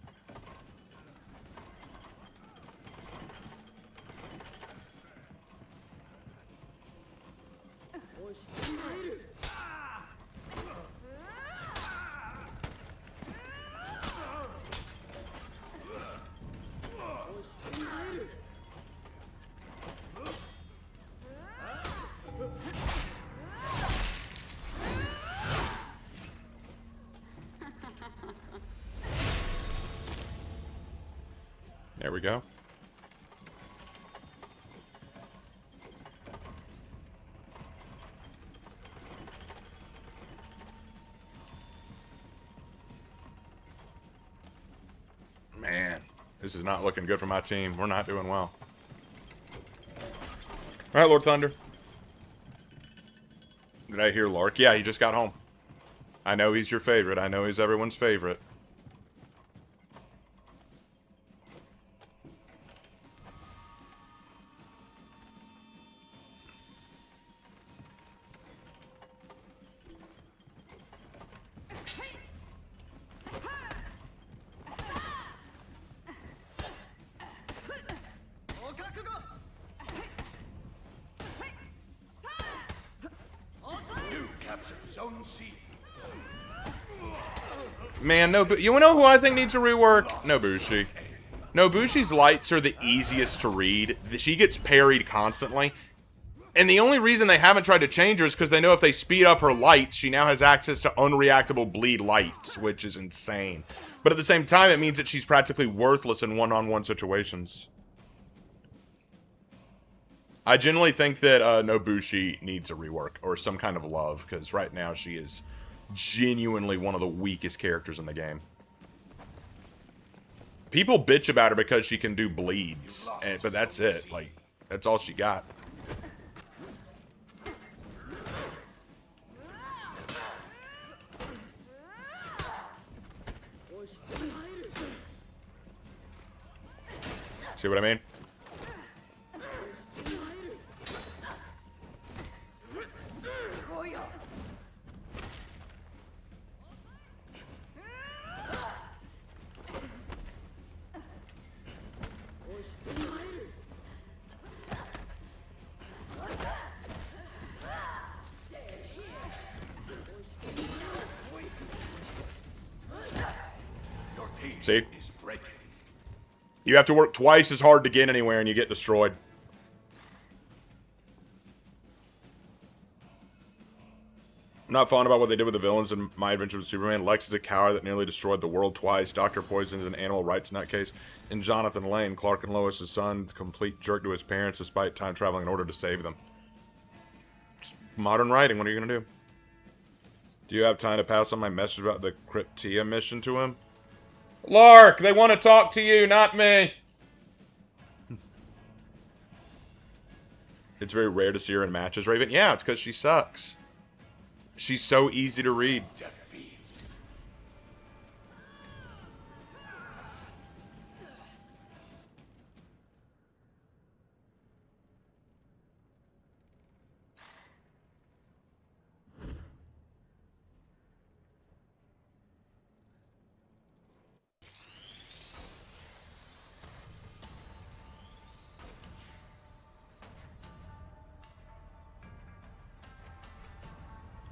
There we go. Man, this is not looking good for my team. We're not doing well. All right, Lord Thunder. Did I hear Lark? Yeah, he just got home. I know he's your favorite. I know he's everyone's favorite. You captured Zone C. Man, no, you know who I think needs a rework? Nobushi. Nobushi's lights are the easiest to read. She gets parried constantly. And the only reason they haven't tried to change her is because they know if they speed up her lights, she now has access to unreactable bleed lights, which is insane. But at the same time, it means that she's practically worthless in one-on-one situations. I generally think that Nobushi needs a rework or some kind of love, because right now she is genuinely one of the weakest characters in the game. People bitch about her because she can do bleeds, but that's it. Like, that's all she got. See what I mean? See? You have to work twice as hard to get anywhere and you get destroyed. I'm not fond about what they did with the villains in My Adventure with Superman. Lex is a coward that nearly destroyed the world twice. Dr. Poison is an animal rights nutcase. And Jonathan Lane, Clark and Lois' son, complete jerk to his parents despite time traveling in order to save them. It's modern writing. What are you going to do? Do you have time to pass on my message about the Cryptia mission to him? Lark, they want to talk to you, not me. It's very rare to see her in matches, Raven. Yeah, it's because she sucks. She's so easy to read.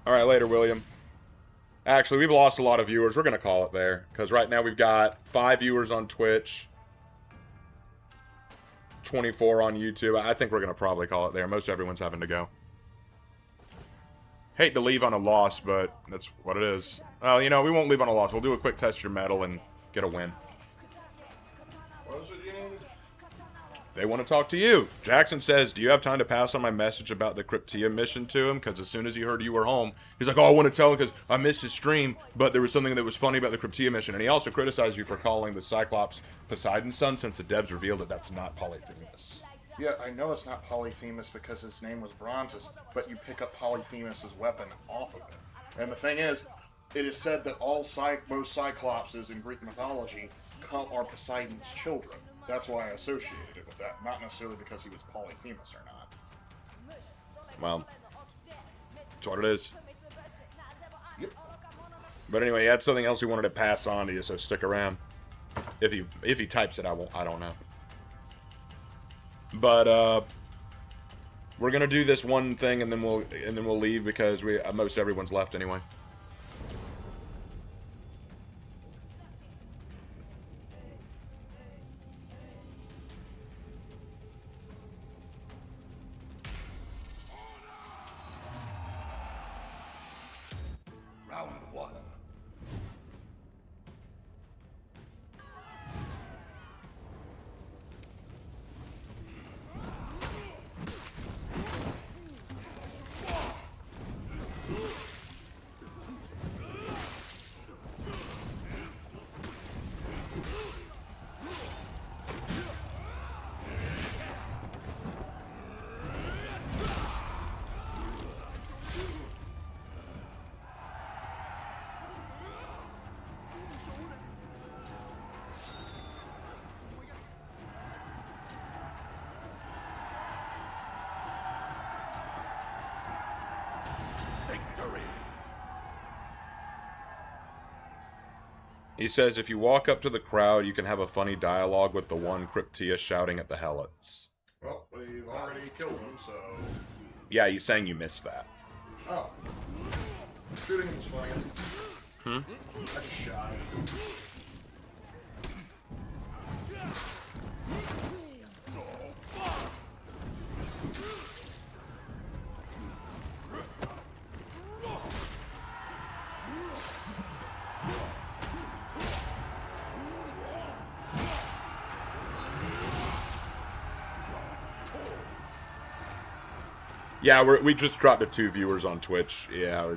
Alright, later, William. Actually, we've lost a lot of viewers. We're going to call it there. Because right now we've got 5 viewers on Twitch. 24 on YouTube. I think we're going to probably call it there. Most everyone's having to go. Hate to leave on a loss, but that's what it is. Well, you know, we won't leave on a loss. We'll do a quick test your metal and get a win. What was it again? They want to talk to you. Jackson says, do you have time to pass on my message about the Cryptia mission to him? Because as soon as he heard you were home, he's like, oh, I want to tell him because I missed his stream, but there was something that was funny about the Cryptia mission. And he also criticized you for calling the Cyclops Poseidon's son, since the devs revealed that that's not Polyphemus. Yeah, I know it's not Polyphemus because his name was Brontus, but you pick up Polyphemus' weapon off of it. And the thing is, it is said that most Cyclopses in Greek mythology are Poseidon's children. That's why I associated it with that, not necessarily because he was Polyphemus or not. Well, that's what it is. Yep. But anyway, he had something else he wanted to pass on to you, so stick around. If he types it, I don't know. But we're gonna do this one thing, and then we'll leave because most everyone's left anyway. Round one. Victory. He says, if you walk up to the crowd, you can have a funny dialogue with the one Cryptia shouting at the Helots. Well, we've already killed him, so... Yeah, he's saying you missed that. Oh. Shooting him's fine. Hmm? I just shot him. Yeah, we just dropped to 2 viewers on Twitch. Yeah,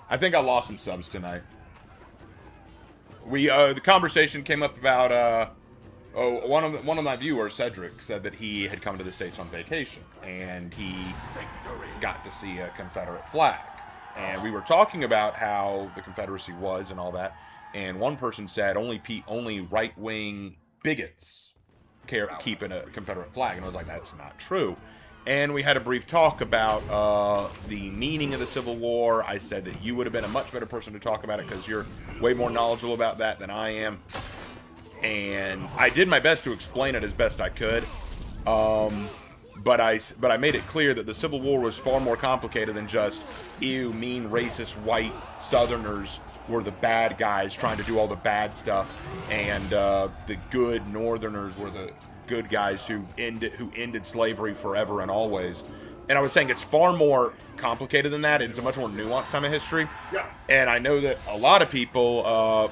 I think I lost some subs tonight. The conversation came up about one of my viewers, Cedric, said that he had come to the States on vacation and he got to see a Confederate flag. And we were talking about how the Confederacy was and all that. And one person said only right-wing bigots care keeping a Confederate flag, and I was like, that's not true. And we had a brief talk about the meaning of the Civil War. I said that you would have been a much better person to talk about it because you're way more knowledgeable about that than I am. And I did my best to explain it as best I could. But I made it clear that the Civil War was far more complicated than just, ew, mean, racist, white Southerners were the bad guys trying to do all the bad stuff, and the good Northerners were the good guys who ended slavery forever and always. And I was saying it's far more complicated than that. It's a much more nuanced time of history. Yeah. And I know that a lot of people,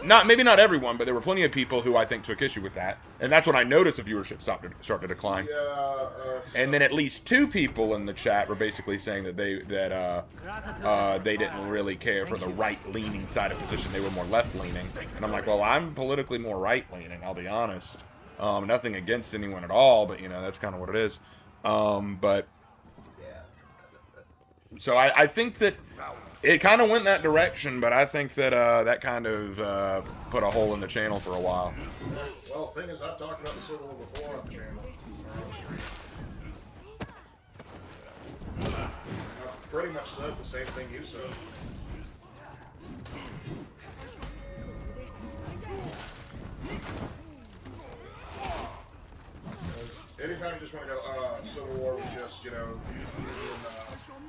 maybe not everyone, but there were plenty of people who I think took issue with that. And that's when I noticed the viewership start to decline. Yeah, And then at least 2 people in the chat were basically saying that they didn't really care for the right-leaning side of position. They were more left-leaning. And I'm like, well, I'm politically more right-leaning, I'll be honest. Nothing against anyone at all, but, you know, that's kind of what it is. But, so I think that it kind of went that direction, but I think that that kind of put a hole in the channel for a while. well, the thing is, I've talked about the Civil War before on the channel. Or on the stream. I've pretty much said the same thing you said. Anytime you just want to go, Civil War was just, you know,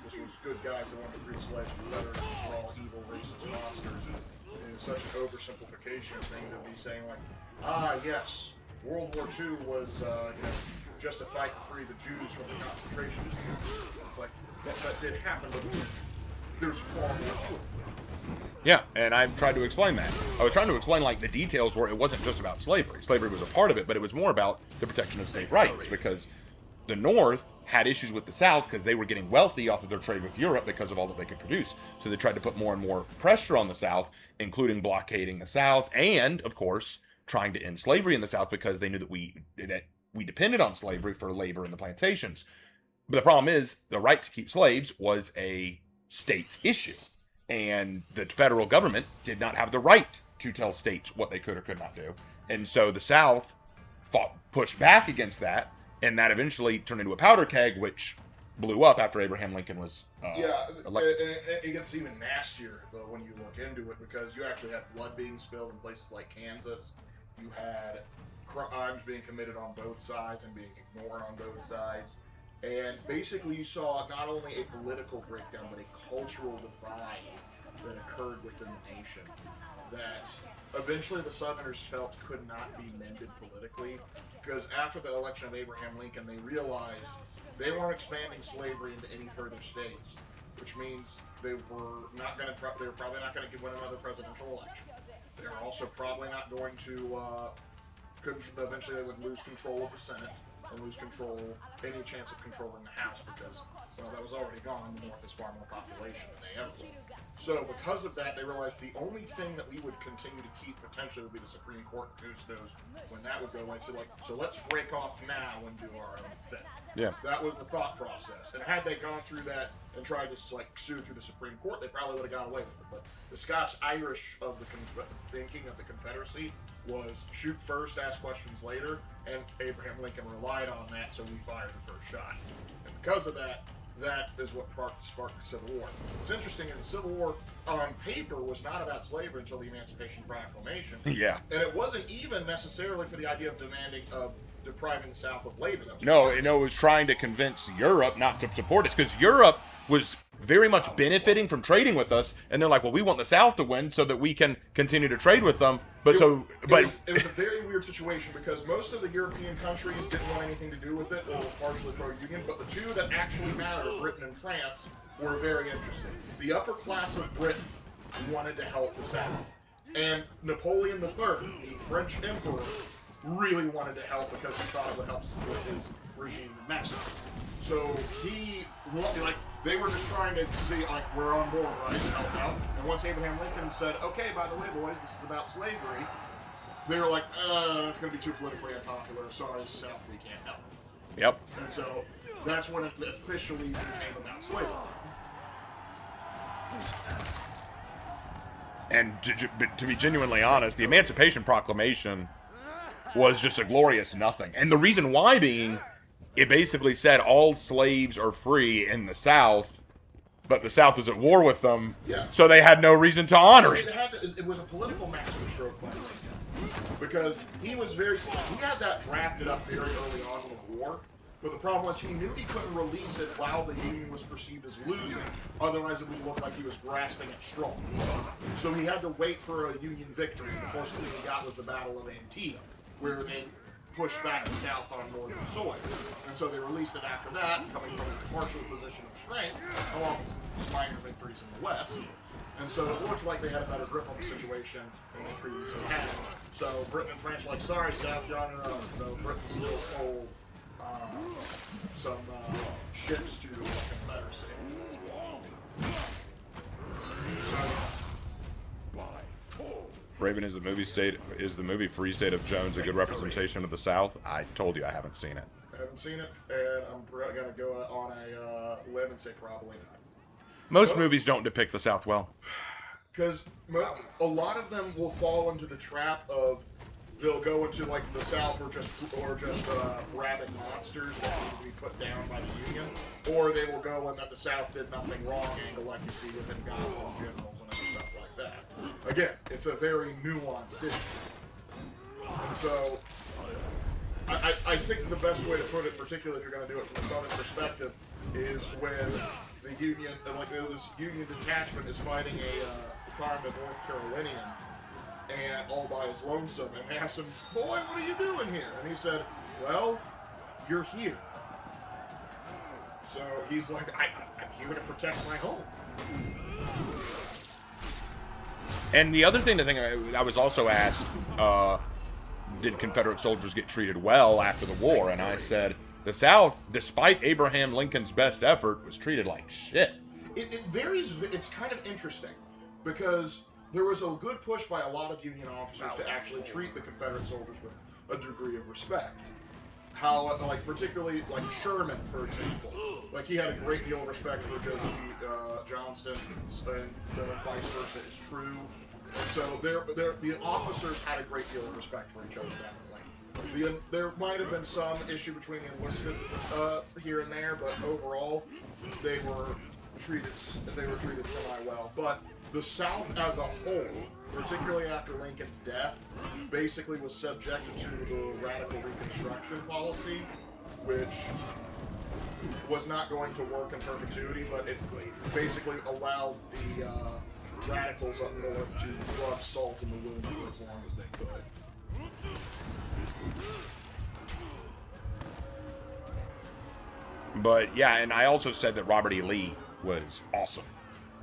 this was good guys that wanted to free the slaves from Confederates, were all evil, racist monsters. And it's such an oversimplification thing to be saying, like, yes, World War II was, you know, just a fight to free the Jews from the concentration camps. It's like, that did happen, but there's far more to it. Yeah, and I tried to explain that. I was trying to explain, like, the details where it wasn't just about slavery. Slavery was a part of it, but it was more about the protection of state rights, because the North had issues with the South because they were getting wealthy off of their trade with Europe because of all that they could produce. So they tried to put more and more pressure on the South, including blockading the South and, of course, trying to end slavery in the South because they knew that we depended on slavery for labor in the plantations. But the problem is, the right to keep slaves was a state's issue. And the federal government did not have the right to tell states what they could or could not do. And so the South pushed back against that, and that eventually turned into a powder keg, which blew up after Abraham Lincoln was elected. It gets even nastier though when you look into it, because you actually had blood being spilled in places like Kansas. You had crimes being committed on both sides and being ignored on both sides. And basically you saw not only a political breakdown, but a cultural divide that occurred within the nation that eventually the Southerners felt could not be mended politically, because after the election of Abraham Lincoln, they realized they weren't expanding slavery into any further states, which means they were probably not going to win another presidential election. They were also probably not going to eventually they would lose control of the Senate and lose any chance of controlling the House, because, well, that was already gone. The North has far more population than they ever will. So because of that, they realized the only thing that we would continue to keep potentially would be the Supreme Court. Who knows when that would go away. So let's break off now and do our own thing. Yeah. That was the thought process. And had they gone through that and tried to sue through the Supreme Court, they probably would have got away with it. But the Scotch-Irish of the thinking of the Confederacy was shoot first, ask questions later, and Abraham Lincoln relied on that, so we fired the first shot. And because of that, that is what sparked the Civil War. What's interesting is the Civil War, on paper, was not about slavery until the Emancipation Proclamation. Yeah. And it wasn't even necessarily for the idea of depriving the South of labor. No, it was trying to convince Europe not to support us, because Europe was very much benefiting from trading with us, and they're like, well, we want the South to win so that we can continue to trade with them. But it was a very weird situation, because most of the European countries didn't want anything to do with it, or were partially pro-Union, but the two that actually matter, Britain and France, were very interesting. The upper class of Britain wanted to help the South, and Napoleon III, the French emperor, really wanted to help because he thought it would help support his regime in Mexico. So they were just trying to see, we're on board, right, to help out. And once Abraham Lincoln said, okay, by the way, boys, this is about slavery, they were like, that's going to be too politically unpopular. Sorry, South, we can't help. Yep. And so that's when it officially became about slavery. And to be genuinely honest, the Emancipation Proclamation was just a glorious nothing. And the reason why being, it basically said all slaves are free in the South, but the South was at war with them, so they had no reason to honor it. It was a political masterstroke by Lincoln, because he had that drafted up very early on in the war, but the problem was he knew he couldn't release it while the Union was perceived as losing, otherwise it would look like he was grasping at straws. So he had to wait for a Union victory. The closest thing he got was the Battle of Antietam, where they pushed back the South on northern soil. And so they released it after that, coming from a partial position of strength, along with some minor victories in the West. And so it looked like they had a better grip on the situation than they previously had. So Britain and France were like, sorry, South, you're on your own. So Britain still sold some ships to the Confederacy. So, Raven, is the movie Free State of Jones a good representation of the South? I told you I haven't seen it. I haven't seen it, and I'm going to go on a limb and say probably not. Most movies don't depict the South well. Because a lot of them will fall into the trap of they'll go into the South or just rabid monsters that need to be put down by the Union, or they will go in that the South did nothing wrong angle like you see within Gods and Generals and other stuff like that. Again, it's a very nuanced issue. And so, I think the best way to put it, particularly if you're going to do it from a Southern perspective, is when the Union, this Union detachment is fighting a North Carolinian, and all by his lonesome, and they asked him, boy, what are you doing here? And he said, well, you're here. So he's like, I'm here to protect my home. And the other thing, I was also asked, did Confederate soldiers get treated well after the war? And I said, the South, despite Abraham Lincoln's best effort, was treated like shit. It varies. It's kind of interesting, because there was a good push by a lot of Union officers to actually treat the Confederate soldiers with a degree of respect. How, particularly, Sherman, for example, he had a great deal of respect for Joseph E. Johnston, and the vice versa is true. And so the officers had a great deal of respect for each other, definitely. There might have been some issue between the enlisted here and there, but overall, they were treated semi well. But the South as a whole, particularly after Lincoln's death, basically was subjected to the radical Reconstruction policy, which was not going to work in perpetuity, but it basically allowed the radicals up north to rub salt in the wound for as long as they could. But yeah, and I also said that Robert E. Lee was awesome.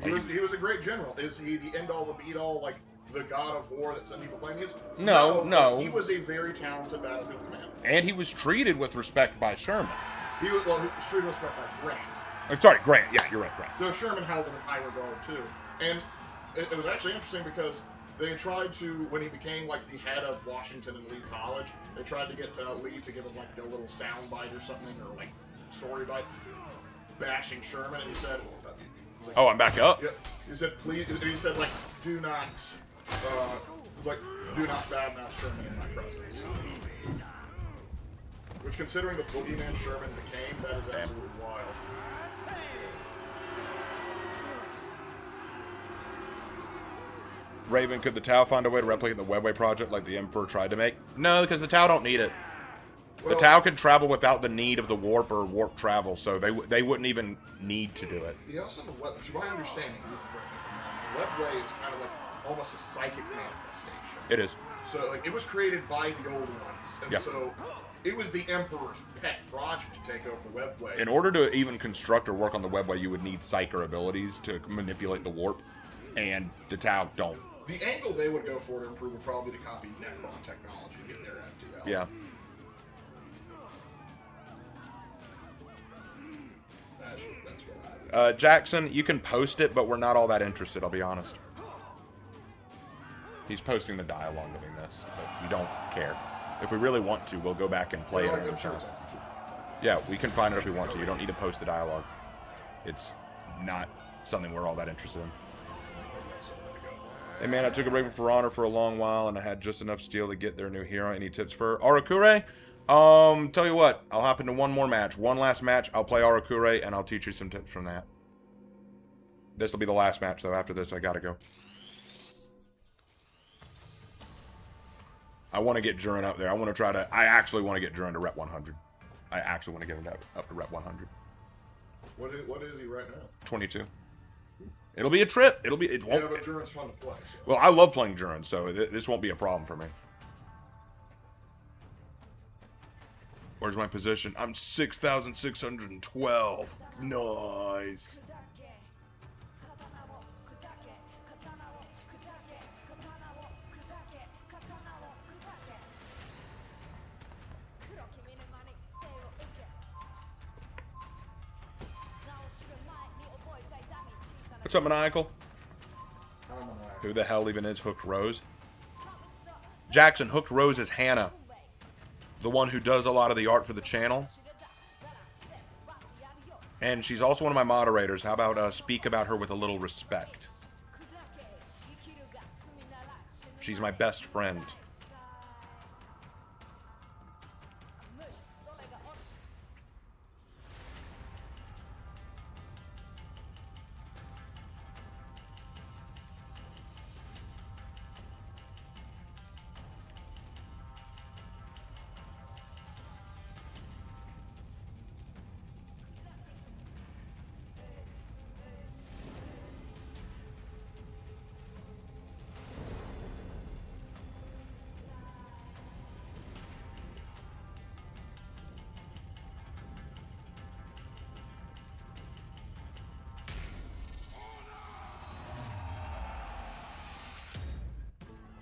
He was a great general. Is he the end all, the beat all, like the god of war that some people claim he is? No. He was a very talented battlefield commander. And he was treated with respect by Sherman. He was treated with respect by Grant. Sorry, Grant. Yeah, you're right, Grant. Though Sherman held him in high regard too. And it was actually interesting because they tried to, when he became like the head of Washington and Lee College, they tried to get Lee to give him like a little sound bite or something, or like story bite, bashing Sherman, and he said, "Oh, I'm back up." Yeah, he said, "Please," and he said, like, do not badmouth Sherman in my presence." Which, considering the boogeyman Sherman became, that is absolutely wild. Raven, could the Tau find a way to replicate the Webway project like the Emperor tried to make? No, because the Tau don't need it. The Tau can travel without the need of the warp or warp travel, so they wouldn't even need to do it. Yeah, also the web, to my understanding, the Webway is kind of like almost a psychic manifestation. It is. So like it was created by the old ones, and so it was the Emperor's pet project to take over the Webway. In order to even construct or work on the Webway, you would need psyker abilities to manipulate the warp, and the Tau don't. The angle they would go for to improve would probably be to copy Necron technology to get their FTL. Yeah. That's what I Jackson, you can post it, but we're not all that interested, I'll be honest. He's posting the dialogue of this, but we don't care. If we really want to, we'll go back and play it another time. Yeah, we can find it if we want to. You don't need to post the dialogue. It's not something we're all that interested in. Hey man, I took a break from For Honor for a long while, and I had just enough steel to get their new hero. Any tips for Arakure? Tell you what, I'll hop into one more match. One last match, I'll play Arakure, and I'll teach you some tips from that. This will be the last match, though. After this, I gotta go. I want to get Jurin up there. I actually want to get Jurin to rep 100. I actually want to get him up to rep 100. What is he right now? 22. It'll be a trip. It won't. Yeah, but Jurin's fun to play. So. Well, I love playing Jurin, so this won't be a problem for me. Where's my position? I'm 6,612. Nice. What's up, Maniacal? Who the hell even is Hooked Rose? Jackson, Hooked Rose is Hannah. The one who does a lot of the art for the channel. And she's also one of my moderators. How about speak about her with a little respect? She's my best friend.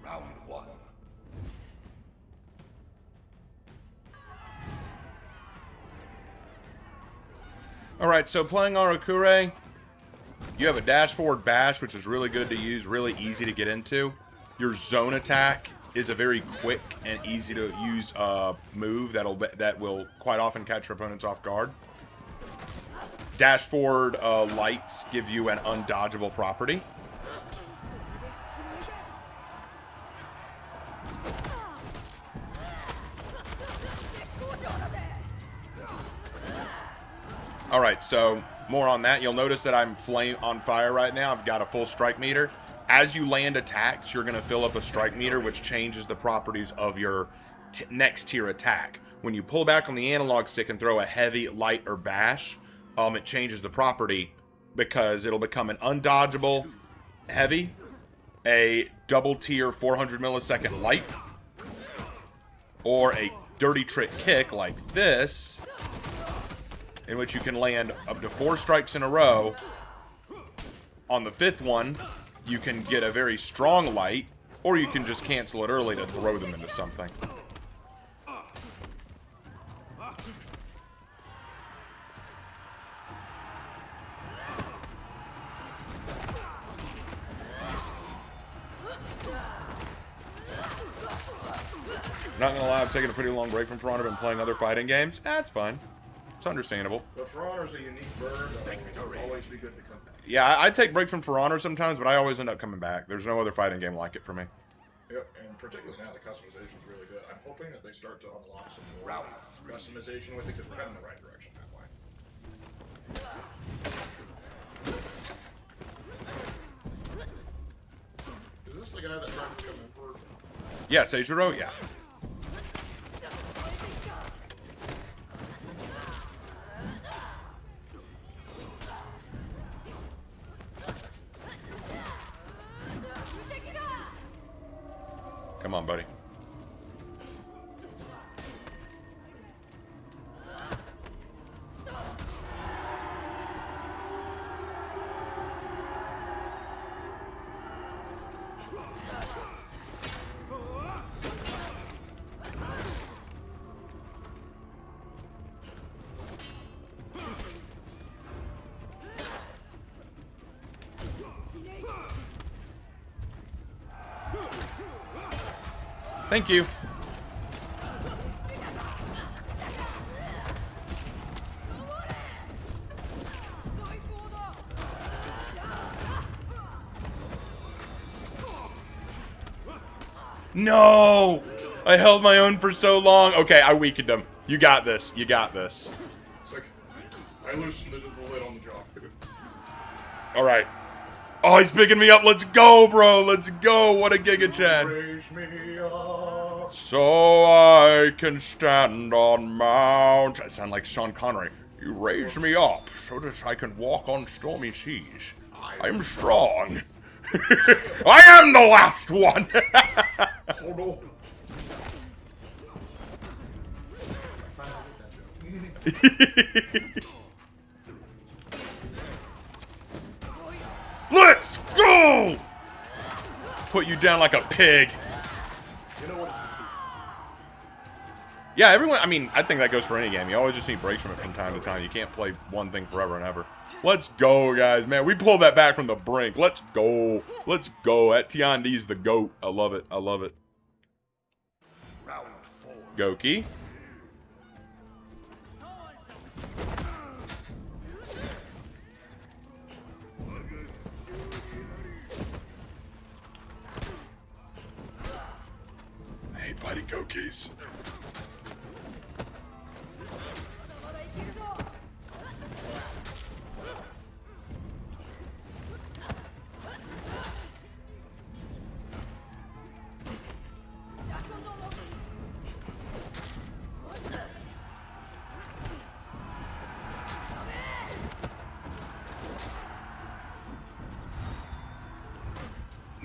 Round one. Alright, so playing Arakure, you have a dash forward bash, which is really good to use, really easy to get into. Your zone attack is a very quick and easy to use move that will quite often catch your opponents off guard. Dash forward lights give you an undodgeable property. Alright, so more on that. You'll notice that I'm flame on fire right now. I've got a full strike meter. As you land attacks, you're going to fill up a strike meter, which changes the properties of your next tier attack. When you pull back on the analog stick and throw a heavy, light, or bash, it changes the property because it'll become an undodgeable heavy, a double tier 400 millisecond light, or a dirty trick kick like this, in which you can land up to 4 strikes in a row. On the 5th one, you can get a very strong light, or you can just cancel it early to throw them into something. Not gonna lie, I've taken a pretty long break from For Honor. Been playing other fighting games. That's fine. It's understandable. But For Honor's a unique bird. It'll always be good to come back. Yeah, I take breaks from For Honor sometimes, but I always end up coming back. There's no other fighting game like it for me. Yep, and particularly now the customization is really good. I'm hoping that they start to unlock some more customization with it because we're heading in the right direction that way. Is this the guy that tried to become Emperor? Yeah, Seijiro? Yeah. Come on, buddy. Thank you. No! I held my own for so long. Okay, I weakened him. You got this. You got this. It's like, I loosened the lid on the jaw. Alright. Oh, he's picking me up. Let's go, bro. Let's go. What a Giga Chad. Raise me up. So I can stand on mount. I sound like Sean Connery. You raise me up so that I can walk on stormy seas. I'm strong. I am the last one. Hold on. Let's go! Put you down like a pig. You know what? Yeah, everyone, I mean, I think that goes for any game. You always just need breaks from it from time to time. You can't play one thing forever and ever. Let's go, guys. Man, we pulled that back from the brink. Let's go. Let's go. That Tiandi's the GOAT. I love it. I love it. Round 4. Goki. I hate fighting Gokis.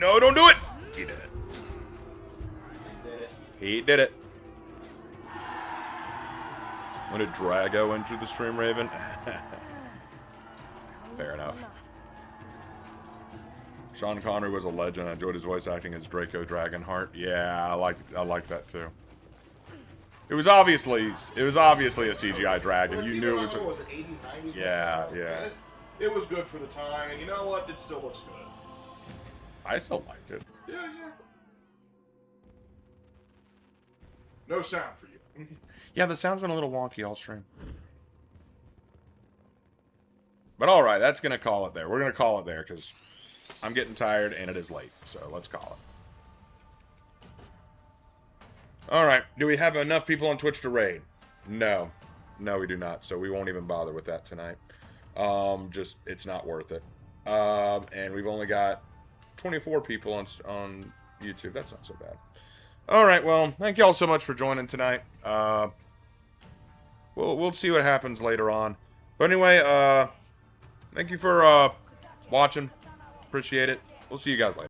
No, don't do it! He did it. He did it. When did Drago enter the stream, Raven? Fair enough. Sean Connery was a legend. I enjoyed his voice acting as Draco Dragonheart. Yeah, I like that too. It was obviously a CGI dragon. You knew it was. Was it 80s, 90s? Yeah, yeah. It was good for the time, and you know what? It still looks good. I still liked it. Yeah, exactly. No sound for you. Yeah, the sound's been a little wonky all stream. But alright, that's going to call it there. We're going to call it there because I'm getting tired and it is late. So let's call it. Alright, do we have enough people on Twitch to raid? No. No, we do not. So we won't even bother with that tonight. Just it's not worth it. And we've only got 24 people on YouTube. That's not so bad. All right. Well, thank y'all so much for joining tonight. We'll see what happens later on. But anyway, thank you for watching. Appreciate it. We'll see you guys later.